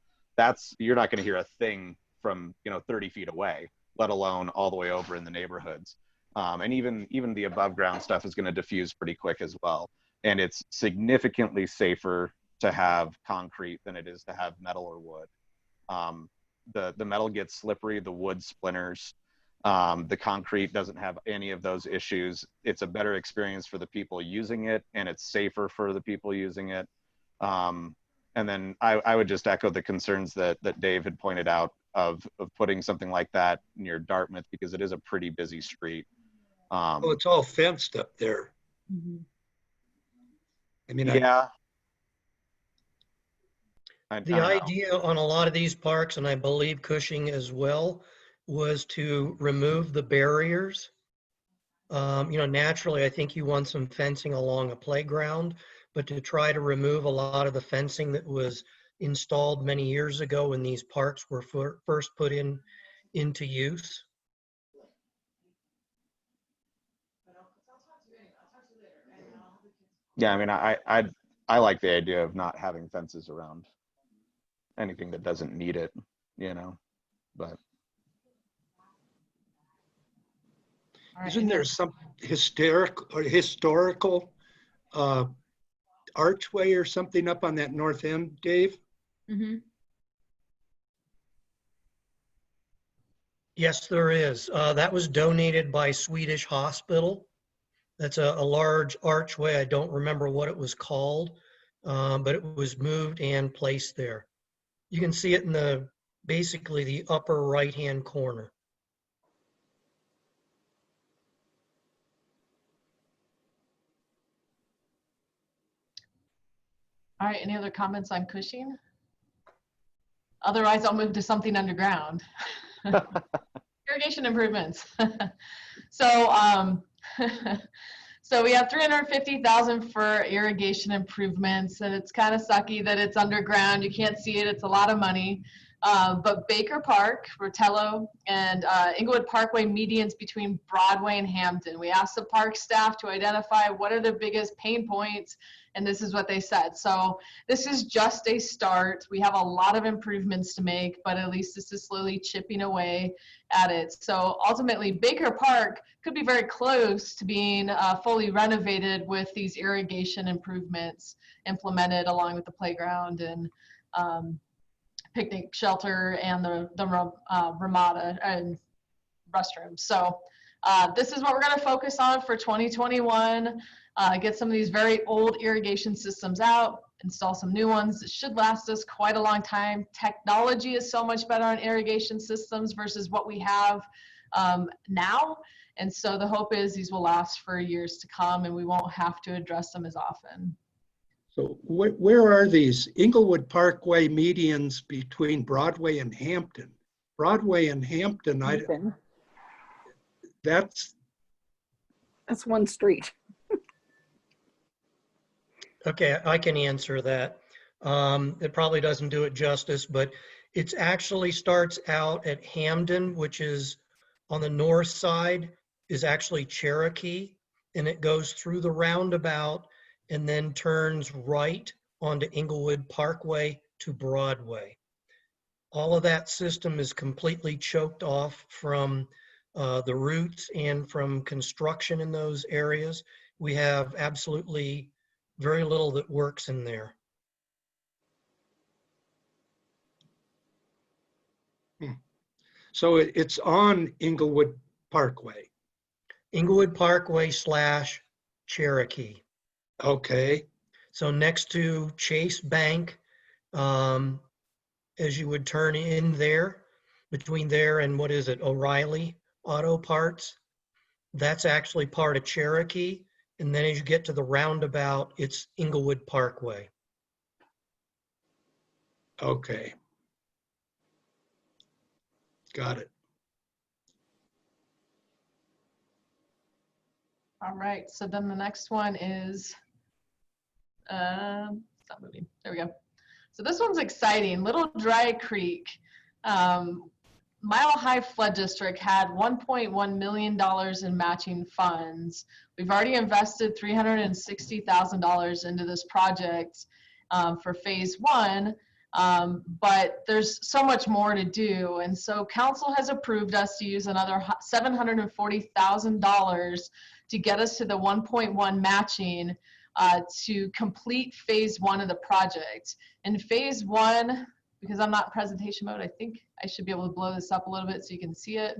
you're not going to hear a thing from, 30 feet away, let alone all the way over in the neighborhoods. And even the above ground stuff is going to diffuse pretty quick as well. And it's significantly safer to have concrete than it is to have metal or wood. The metal gets slippery, the wood splinters. The concrete doesn't have any of those issues. It's a better experience for the people using it, and it's safer for the people using it. And then I would just echo the concerns that Dave had pointed out of putting something like that near Dartmouth, because it is a pretty busy street. Oh, it's all fenced up there. I mean, yeah. The idea on a lot of these parks, and I believe Cushing as well, was to remove the barriers. Naturally, I think you want some fencing along a playground, but to try to remove a lot of the fencing that was installed many years ago when these parks were first put into use. Yeah, I mean, I like the idea of not having fences around anything that doesn't need it, but. Isn't there some historical archway or something up on that north end, Dave? Yes, there is. That was donated by Swedish Hospital. That's a large archway. I don't remember what it was called, but it was moved and placed there. You can see it in basically the upper right-hand corner. All right, any other comments on Cushing? Otherwise, I'll move to something underground. Irrigation improvements. So we have $350,000 for irrigation improvements, and it's kind of sucky that it's underground. You can't see it. It's a lot of money. But Baker Park, Rotello, and Inglewood Parkway medians between Broadway and Hampton. We asked the park staff to identify what are the biggest pain points, and this is what they said. So this is just a start. We have a lot of improvements to make, but at least this is slowly chipping away at it. So ultimately, Baker Park could be very close to being fully renovated with these irrigation improvements implemented along with the playground and picnic shelter and the Ramada and restrooms. So this is what we're going to focus on for 2021. Get some of these very old irrigation systems out, install some new ones that should last us quite a long time. Technology is so much better on irrigation systems versus what we have now. And so the hope is these will last for years to come and we won't have to address them as often. So where are these Inglewood Parkway medians between Broadway and Hampton? Broadway and Hampton, that's one street. Okay, I can answer that. It probably doesn't do it justice, but it actually starts out at Hamden, which is on the north side, is actually Cherokee, and it goes through the roundabout and then turns right onto Inglewood Parkway to Broadway. All of that system is completely choked off from the roots and from construction in those areas. We have absolutely very little that works in there. So it's on Inglewood Parkway. Inglewood Parkway / Cherokee. Okay. So next to Chase Bank, as you would turn in there, between there and what is it, O'Reilly Auto Parts, that's actually part of Cherokee. And then as you get to the roundabout, it's Inglewood Parkway. Okay. Got it. All right, so then the next one is, stop moving, there we go. So this one's exciting. Little Dry Creek, Mile High Flood District had $1.1 million in matching funds. We've already invested $360,000 into this project for phase 1, but there's so much more to do. And so council has approved us to use another $740,000 to get us to the 1.1 matching to complete phase 1 of the project. In phase 1, because I'm not in presentation mode, I think I should be able to blow this up a little bit so you can see it.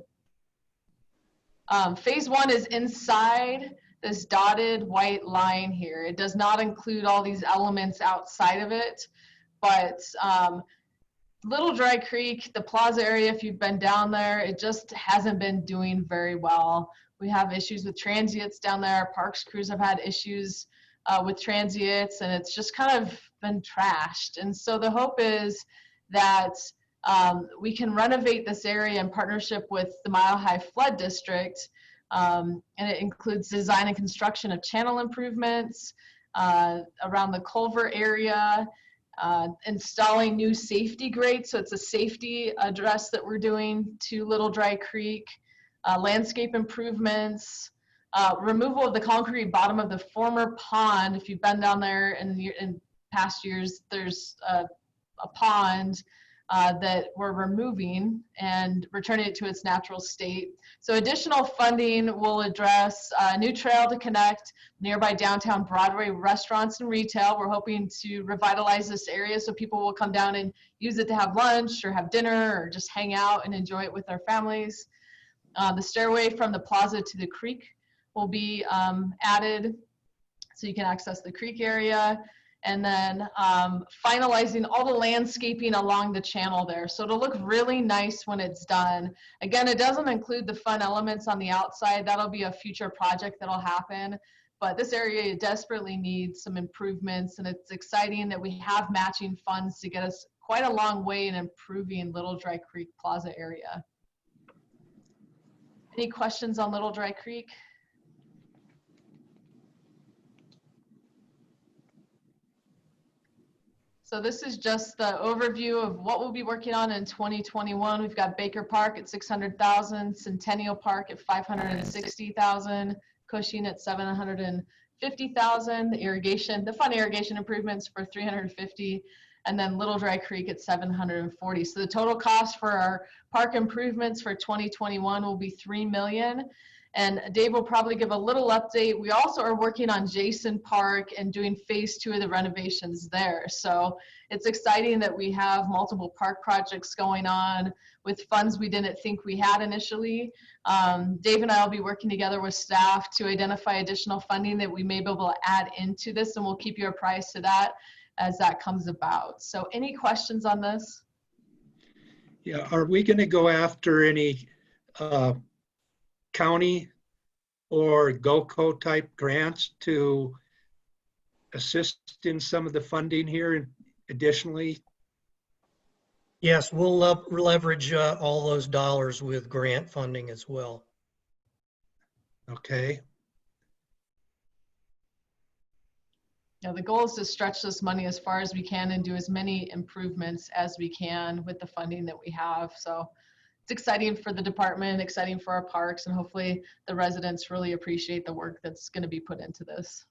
Phase 1 is inside this dotted white line here. It does not include all these elements outside of it, but Little Dry Creek, the plaza area, if you've been down there, it just hasn't been doing very well. We have issues with transients down there. Our parks crews have had issues with transients, and it's just kind of been trashed. And so the hope is that we can renovate this area in partnership with the Mile High Flood District, and it includes design and construction of channel improvements around the culvert area, installing new safety grates. So it's a safety address that we're doing to Little Dry Creek, landscape improvements, removal of the concrete bottom of the former pond. If you've been down there in past years, there's a pond that we're removing and returning it to its natural state. So additional funding will address a new trail to connect nearby downtown Broadway restaurants and retail. We're hoping to revitalize this area so people will come down and use it to have lunch or have dinner or just hang out and enjoy it with their families. The stairway from the plaza to the creek will be added so you can access the creek area. And then finalizing all the landscaping along the channel there. So it'll look really nice when it's done. Again, it doesn't include the fun elements on the outside. That'll be a future project that'll happen. But this area desperately needs some improvements, and it's exciting that we have matching funds to get us quite a long way in improving Little Dry Creek Plaza area. Any questions on Little Dry Creek? So this is just the overview of what we'll be working on in 2021. We've got Baker Park at 600,000, Centennial Park at 560,000, Cushing at 750,000, the fun irrigation improvements for 350, and then Little Dry Creek at 740. So the total cost for our park improvements for 2021 will be $3 million. And Dave will probably give a little update. We also are working on Jason Park and doing phase 2 of the renovations there. So it's exciting that we have multiple park projects going on with funds we didn't think we had initially. Dave and I will be working together with staff to identify additional funding that we may be able to add into this, and we'll keep you apprised to that as that comes about. So any questions on this? Yeah, are we going to go after any county or GOCO type grants to assist in some of the funding here additionally? Yes, we'll leverage all those dollars with grant funding as well. Okay. Yeah, the goal is to stretch this money as far as we can and do as many improvements as we can with the funding that we have. So it's exciting for the department, exciting for our parks, and hopefully the residents really appreciate the work that's going to be put into this.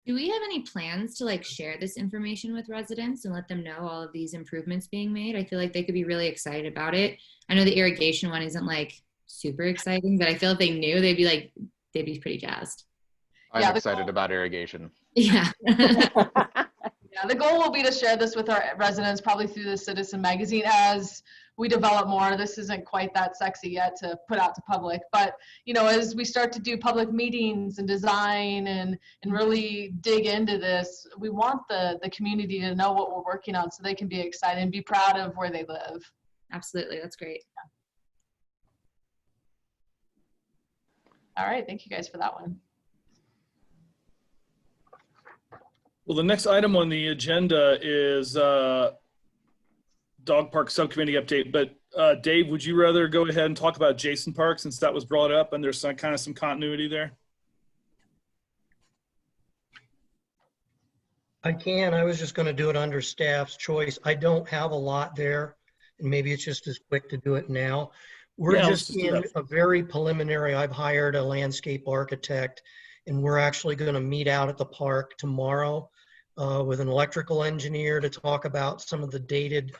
Do we have any plans to like share this information with residents and let them know all of these improvements being made? I feel like they could be really excited about it. I know the irrigation one isn't like super exciting, but I feel if they knew, they'd be pretty jazzed. I'm excited about irrigation. Yeah. Yeah, the goal will be to share this with our residents, probably through the Citizen magazine as we develop more. This isn't quite that sexy yet to put out to public, but you know, as we start to do public meetings and design and really dig into this, we want the community to know what we're working on so they can be excited and be proud of where they live. Absolutely, that's great. All right, thank you guys for that one. Well, the next item on the agenda is Dog Park Subcommittee update. But Dave, would you rather go ahead and talk about Jason Park since that was brought up and there's some continuity there? I can. I was just going to do it under staff's choice. I don't have a lot there, and maybe it's just as quick to do it now. We're just in a very preliminary. I've hired a landscape architect, and we're actually going to meet out at the park tomorrow with an electrical engineer to talk about some of the dated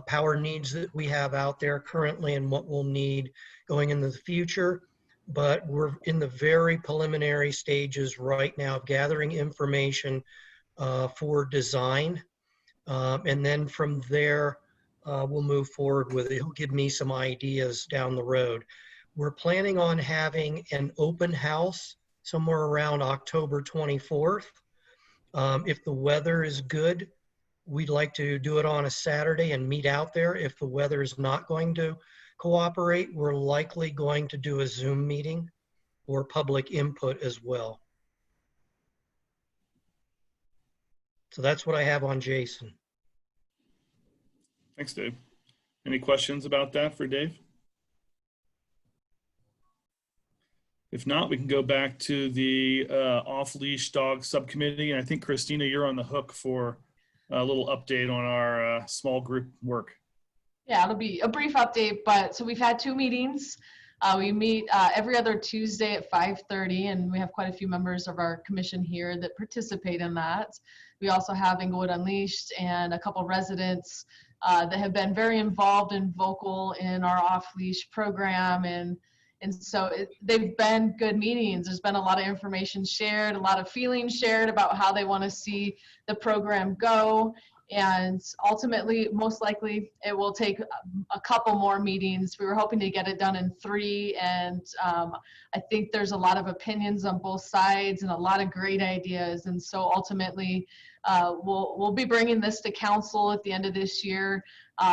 power needs that we have out there currently and what we'll need going into the future. But we're in the very preliminary stages right now of gathering information for design. And then from there, we'll move forward with it. He'll give me some ideas down the road. We're planning on having an open house somewhere around October 24th. If the weather is good, we'd like to do it on a Saturday and meet out there. If the weather is not going to cooperate, we're likely going to do a Zoom meeting or public input as well. So that's what I have on Jason. Thanks, Dave. Any questions about that for Dave? If not, we can go back to the Off-Leash Dog Subcommittee. And I think, Christina, you're on the hook for a little update on our small group work. Yeah, it'll be a brief update, but so we've had 2 meetings. We meet every other Tuesday at 5:30, and we have quite a few members of our commission here that participate in that. We also have Inglewood Unleashed and a couple residents that have been very involved and vocal in our off-leash program, and so they've been good meetings. There's been a lot of information shared, a lot of feelings shared about how they want to see the program go. And ultimately, most likely, it will take a couple more meetings. We were hoping to get it done in 3, and I think there's a lot of opinions on both sides and a lot of great ideas. And so ultimately, we'll be bringing this to council at the end of this year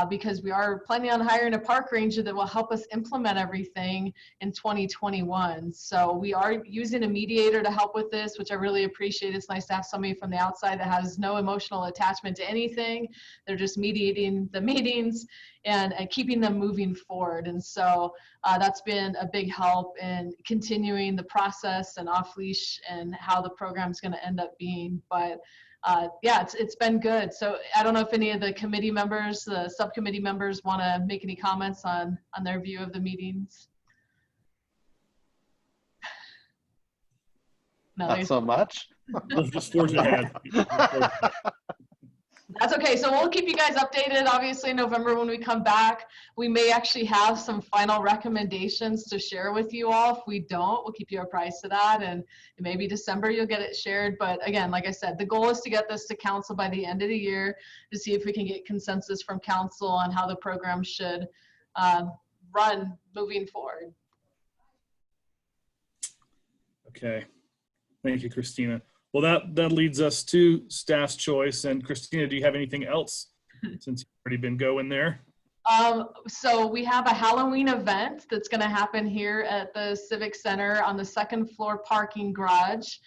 because we are planning on hiring a park ranger that will help us implement everything in 2021. So we are using a mediator to help with this, which I really appreciate. It's nice to have somebody from the outside that has no emotional attachment to anything. They're just mediating the meetings and keeping them moving forward. And so that's been a big help in continuing the process and off-leash and how the program's going to end up being. But yeah, it's been good. So I don't know if any of the committee members, the subcommittee members, want to make any comments on their view of the meetings. No, not so much. Just forge ahead. That's okay. So we'll keep you guys updated. Obviously, in November when we come back, we may actually have some final recommendations to share with you all. If we don't, we'll keep you apprised of that. And maybe December you'll get it shared. But again, like I said, the goal is to get this to council by the end of the year to see if we can get consensus from council on how the program should run moving forward. Okay. Thank you, Christina. Well, that leads us to staff's choice. And Christina, do you have anything else since you've already been going there? So we have a Halloween event that's going to happen here at the Civic Center on the 2nd floor parking garage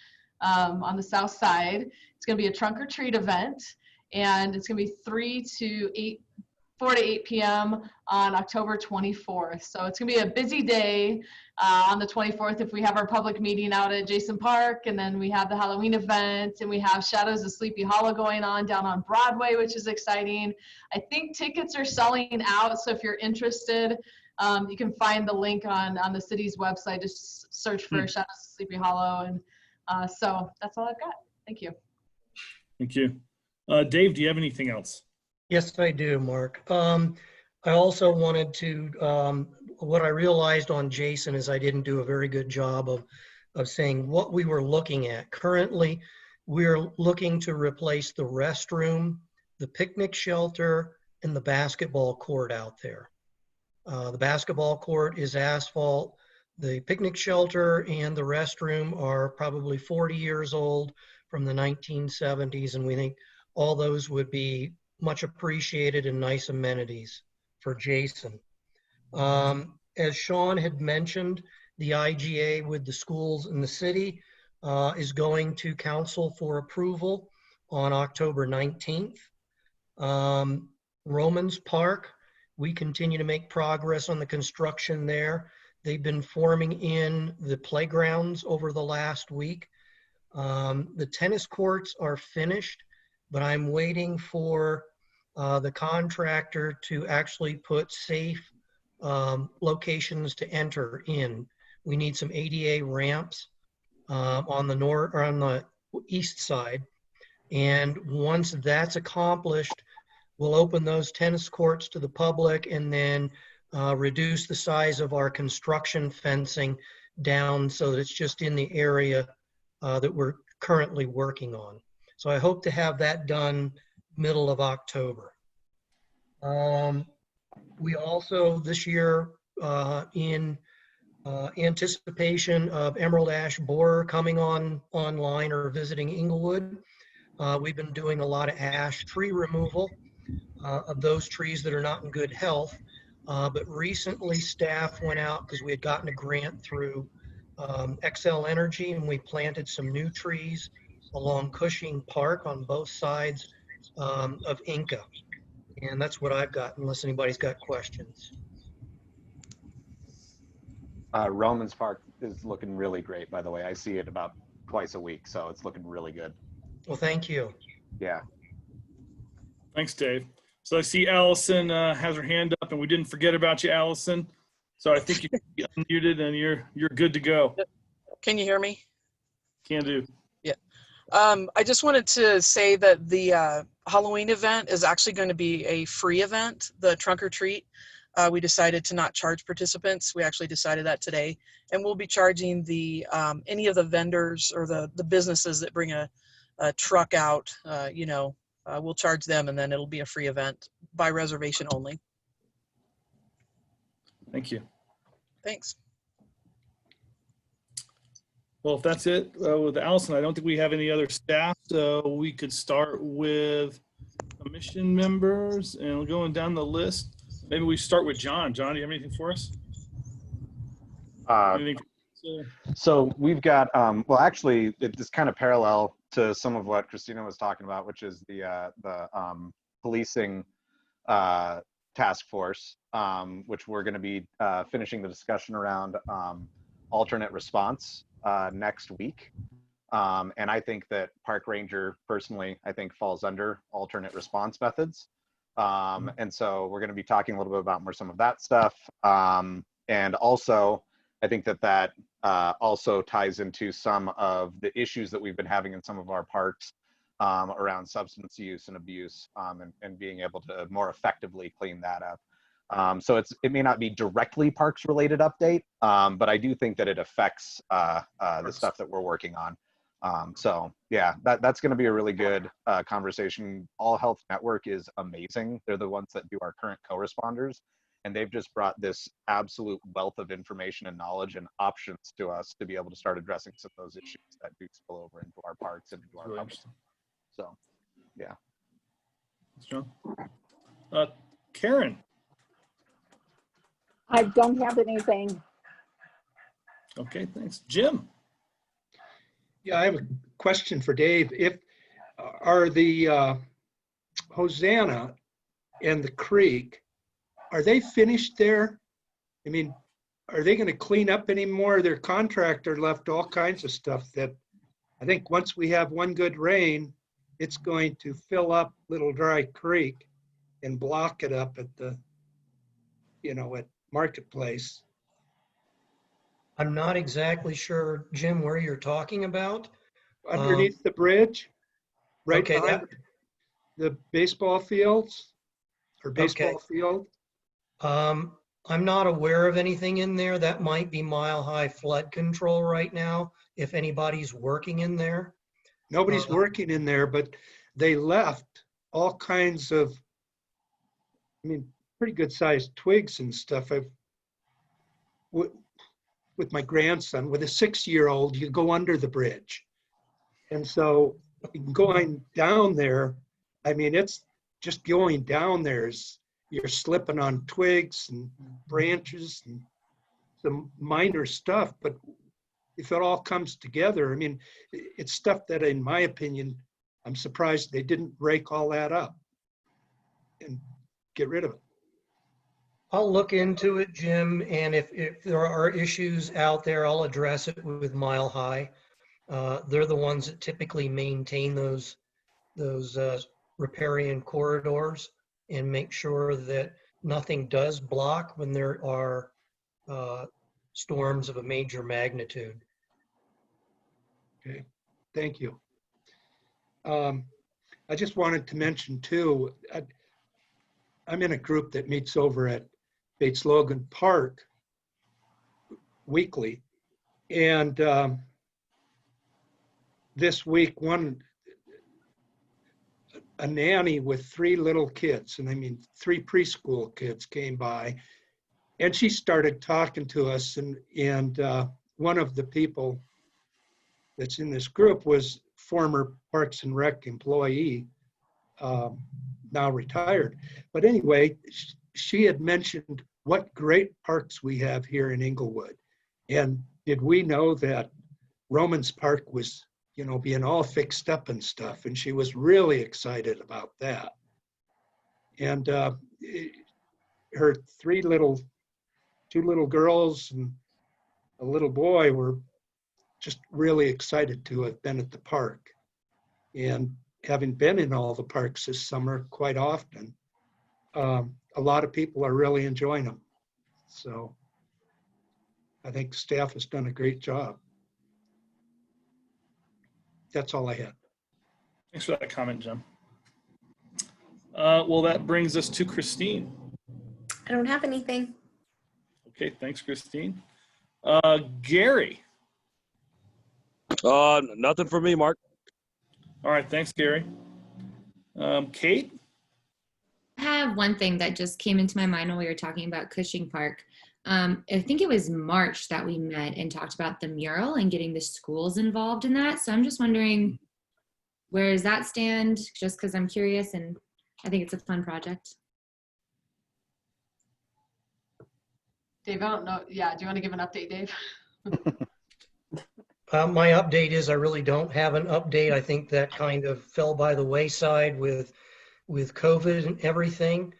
on the south side. It's going to be a trunk or treat event, and it's going to be 4 to 8 p.m. on October 24th. So it's going to be a busy day on the 24th if we have our public meeting out at Jason Park, and then we have the Halloween event, and we have Shadows of Sleepy Hollow going on down on Broadway, which is exciting. I think tickets are selling out, so if you're interested, you can find the link on the city's website. Just search for Shadows of Sleepy Hollow, and so that's all I've got. Thank you. Thank you. Dave, do you have anything else? Yes, I do, Mark. I also wanted to, what I realized on Jason is I didn't do a very good job of saying what we were looking at. Currently, we're looking to replace the restroom, the picnic shelter, and the basketball court out there. The basketball court is asphalt. The picnic shelter and the restroom are probably 40 years old from the 1970s, and we think all those would be much appreciated and nice amenities for Jason. As Shawn had mentioned, the IGA with the schools in the city is going to council for approval on October 19th. Romans Park, we continue to make progress on the construction there. They've been forming in the playgrounds over the last week. The tennis courts are finished, but I'm waiting for the contractor to actually put safe locations to enter in. We need some ADA ramps on the north or on the east side. And once that's accomplished, we'll open those tennis courts to the public and then reduce the size of our construction fencing down so that it's just in the area that we're currently working on. So I hope to have that done middle of October. We also this year in anticipation of Emerald Ash Borer coming online or visiting Inglewood, we've been doing a lot of ash tree removal of those trees that are not in good health. But recently staff went out because we had gotten a grant through XL Energy, and we planted some new trees along Cushing Park on both sides of Inca. And that's what I've got, unless anybody's got questions. Romans Park is looking really great, by the way. I see it about twice a week, so it's looking really good. Well, thank you. Yeah. Thanks, Dave. So I see Allison has her hand up, and we didn't forget about you, Allison. So I think you can be unmuted, and you're good to go. Can you hear me? Can do. Yeah. I just wanted to say that the Halloween event is actually going to be a free event, the trunk or treat. We decided to not charge participants. We actually decided that today. And we'll be charging the any of the vendors or the businesses that bring a truck out, we'll charge them, and then it'll be a free event by reservation only. Thank you. Thanks. Well, if that's it with Allison, I don't think we have any other staff, so we could start with commission members, and we're going down the list. Maybe we start with John. John, do you have anything for us? So we've got, well, actually, it's kind of parallel to some of what Christina was talking about, which is the policing task force, which we're going to be finishing the discussion around alternate response next week. And I think that Park Ranger, personally, I think falls under alternate response methods. And so we're going to be talking a little bit about more some of that stuff. And also, I think that also ties into some of the issues that we've been having in some of our parks around substance use and abuse, and being able to more effectively clean that up. So it may not be directly parks related update, but I do think that it affects the stuff that we're working on. So yeah, that's going to be a really good conversation. All Health Network is amazing. They're the ones that do our current co-responders, and they've just brought this absolute wealth of information and knowledge and options to us to be able to start addressing some of those issues that do spill over into our parks and into our public. So yeah. Thanks, John. Karen. I don't have anything. Okay, thanks. Jim. Yeah, I have a question for Dave. If are the Hosanna and the Creek, are they finished there? I mean, are they going to clean up anymore? Their contractor left all kinds of stuff that I think once we have one good rain, it's going to fill up Little Dry Creek and block it up at the, at Marketplace. I'm not exactly sure, Jim, where you're talking about. underneath the bridge, right okay, behind the baseball fields or baseball field. I'm not aware of anything in there. That might be mile-high flood control right now, if anybody's working in there. Nobody's working in there, but they left all kinds of, I mean, pretty good sized twigs and stuff. With my grandson, with a 6-year-old, you go under the bridge. And so going down there, I mean, it's just going down there is, you're slipping on twigs and branches and some minor stuff, but if it all comes together, I mean, it's stuff that, in my opinion, I'm surprised they didn't break all that up and get rid of it. I'll look into it, Jim, and if there are issues out there, I'll address it with Mile High. They're the ones that typically maintain those riparian corridors and make sure that nothing does block when there are storms of a major magnitude. Okay, thank you. I just wanted to mention too, I'm in a group that meets over at Bates Logan Park weekly. And this week, a nanny with 3 little kids, and I mean 3 preschool kids, came by, and she started talking to us, and one of the people that's in this group was former Parks and Rec employee, now retired. But anyway, she had mentioned what great parks we have here in Inglewood. And did we know that Romans Park was, you know, being all fixed up and stuff, and she was really excited about that. And her 2 little girls and a little boy were just really excited to have been at the park. And having been in all the parks this summer quite often, a lot of people are really enjoying them. So I think staff has done a great job. That's all I had. Thanks for that comment, Jim. Well, that brings us to Christine. I don't have anything. Okay, thanks, Christine. Gary. Nothing for me, Mark. All right, thanks, Gary. Kate? I have one thing that just came into my mind when we were talking about Cushing Park. I think it was March that we met and talked about the mural and getting the schools involved in that. So I'm just wondering, where does that stand? Just because I'm curious, and I think it's a fun project. Dave, I don't know. Yeah, do you want to give an update, Dave? My update is I really don't have an update. I think that kind of fell by the wayside with COVID and everything.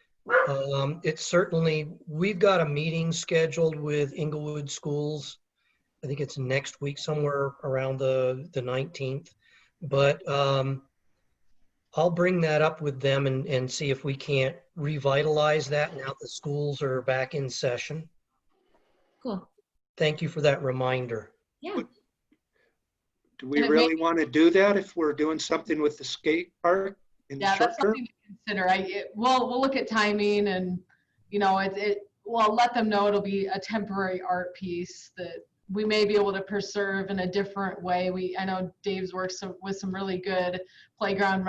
It's certainly, we've got a meeting scheduled with Inglewood Schools. I think it's next week, somewhere around the 19th. But I'll bring that up with them and see if we can't revitalize that now the schools are back in session. Cool. Thank you for that reminder. Yeah. Do we really want to do that if we're doing something with the skate park in the short that's term? something to consider. We'll look at timing, and we'll let them know it'll be a temporary art piece that we may be able to preserve in a different way. I know Dave's worked with some really good playground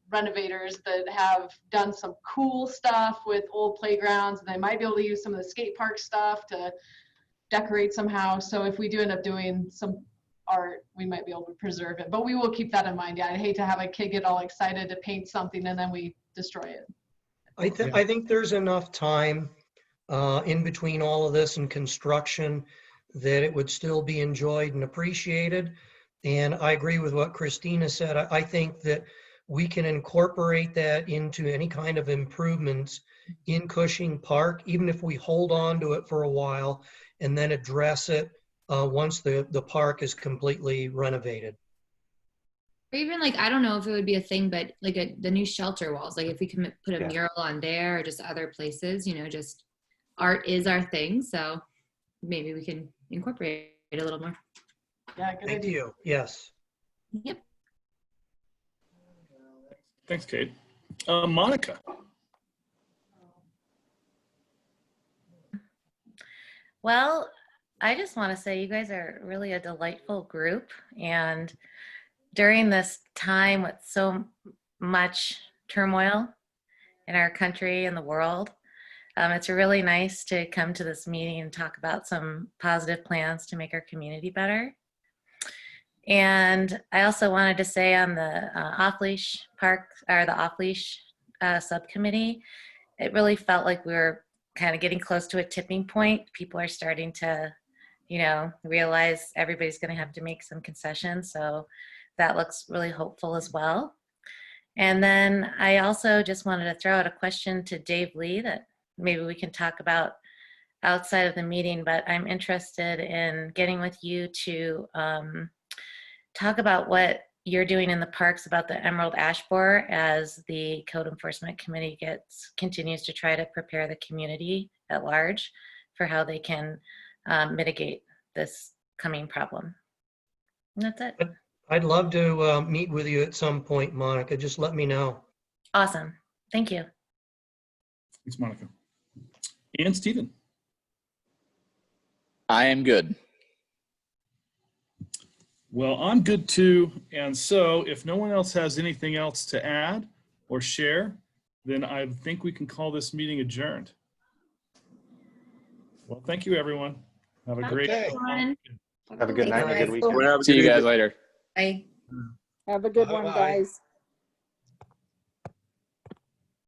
renovators that have done some cool stuff with old playgrounds, and they might be able to use some of the skate park stuff to decorate somehow. So if we do end up doing some art, we might be able to preserve it, but we will keep that in mind. Yeah, I'd hate to have a kid get all excited to paint something and then we destroy it. I think there's enough time in between all of this and construction that it would still be enjoyed and appreciated. And I agree with what Christina said. I think that we can incorporate that into any kind of improvements in Cushing Park, even if we hold on to it for a while and then address it once the park is completely renovated. Or even like, I don't know if it would be a thing, but like the new shelter walls, like if we can put a mural on there or just other places, just art is our thing. So maybe we can incorporate it a little more. Yeah, good Thank idea. you. Yes. Yep. Thanks, Kate. Monica. Well, I just want to say you guys are really a delightful group. And during this time with so much turmoil in our country and the world, it's really nice to come to this meeting and talk about some positive plans to make our community better. And I also wanted to say on the Off-Leash Park, or the Off-Leash subcommittee, it really felt like we were kind of getting close to a tipping point. People are starting to, you know, realize everybody's going to have to make some concessions. So that looks really hopeful as well. And then I also just wanted to throw out a question to Dave Lee that maybe we can talk about outside of the meeting, but I'm interested in getting with you to talk about what you're doing in the parks about the emerald ash borer as the code enforcement committee continues to try to prepare the community at large for how they can mitigate this coming problem. And that's it. I'd love to meet with you at some point, Monica. Just let me know. Awesome. Thank you. Thanks, Monica. And Stephen. I am good. Well, I'm good too. And so if no one else has anything else to add or share, then I think we can call this meeting adjourned. Well, thank you, everyone. Have a great day. Have a good night and a good weekend. See you guys later. Bye. Have a good one, guys.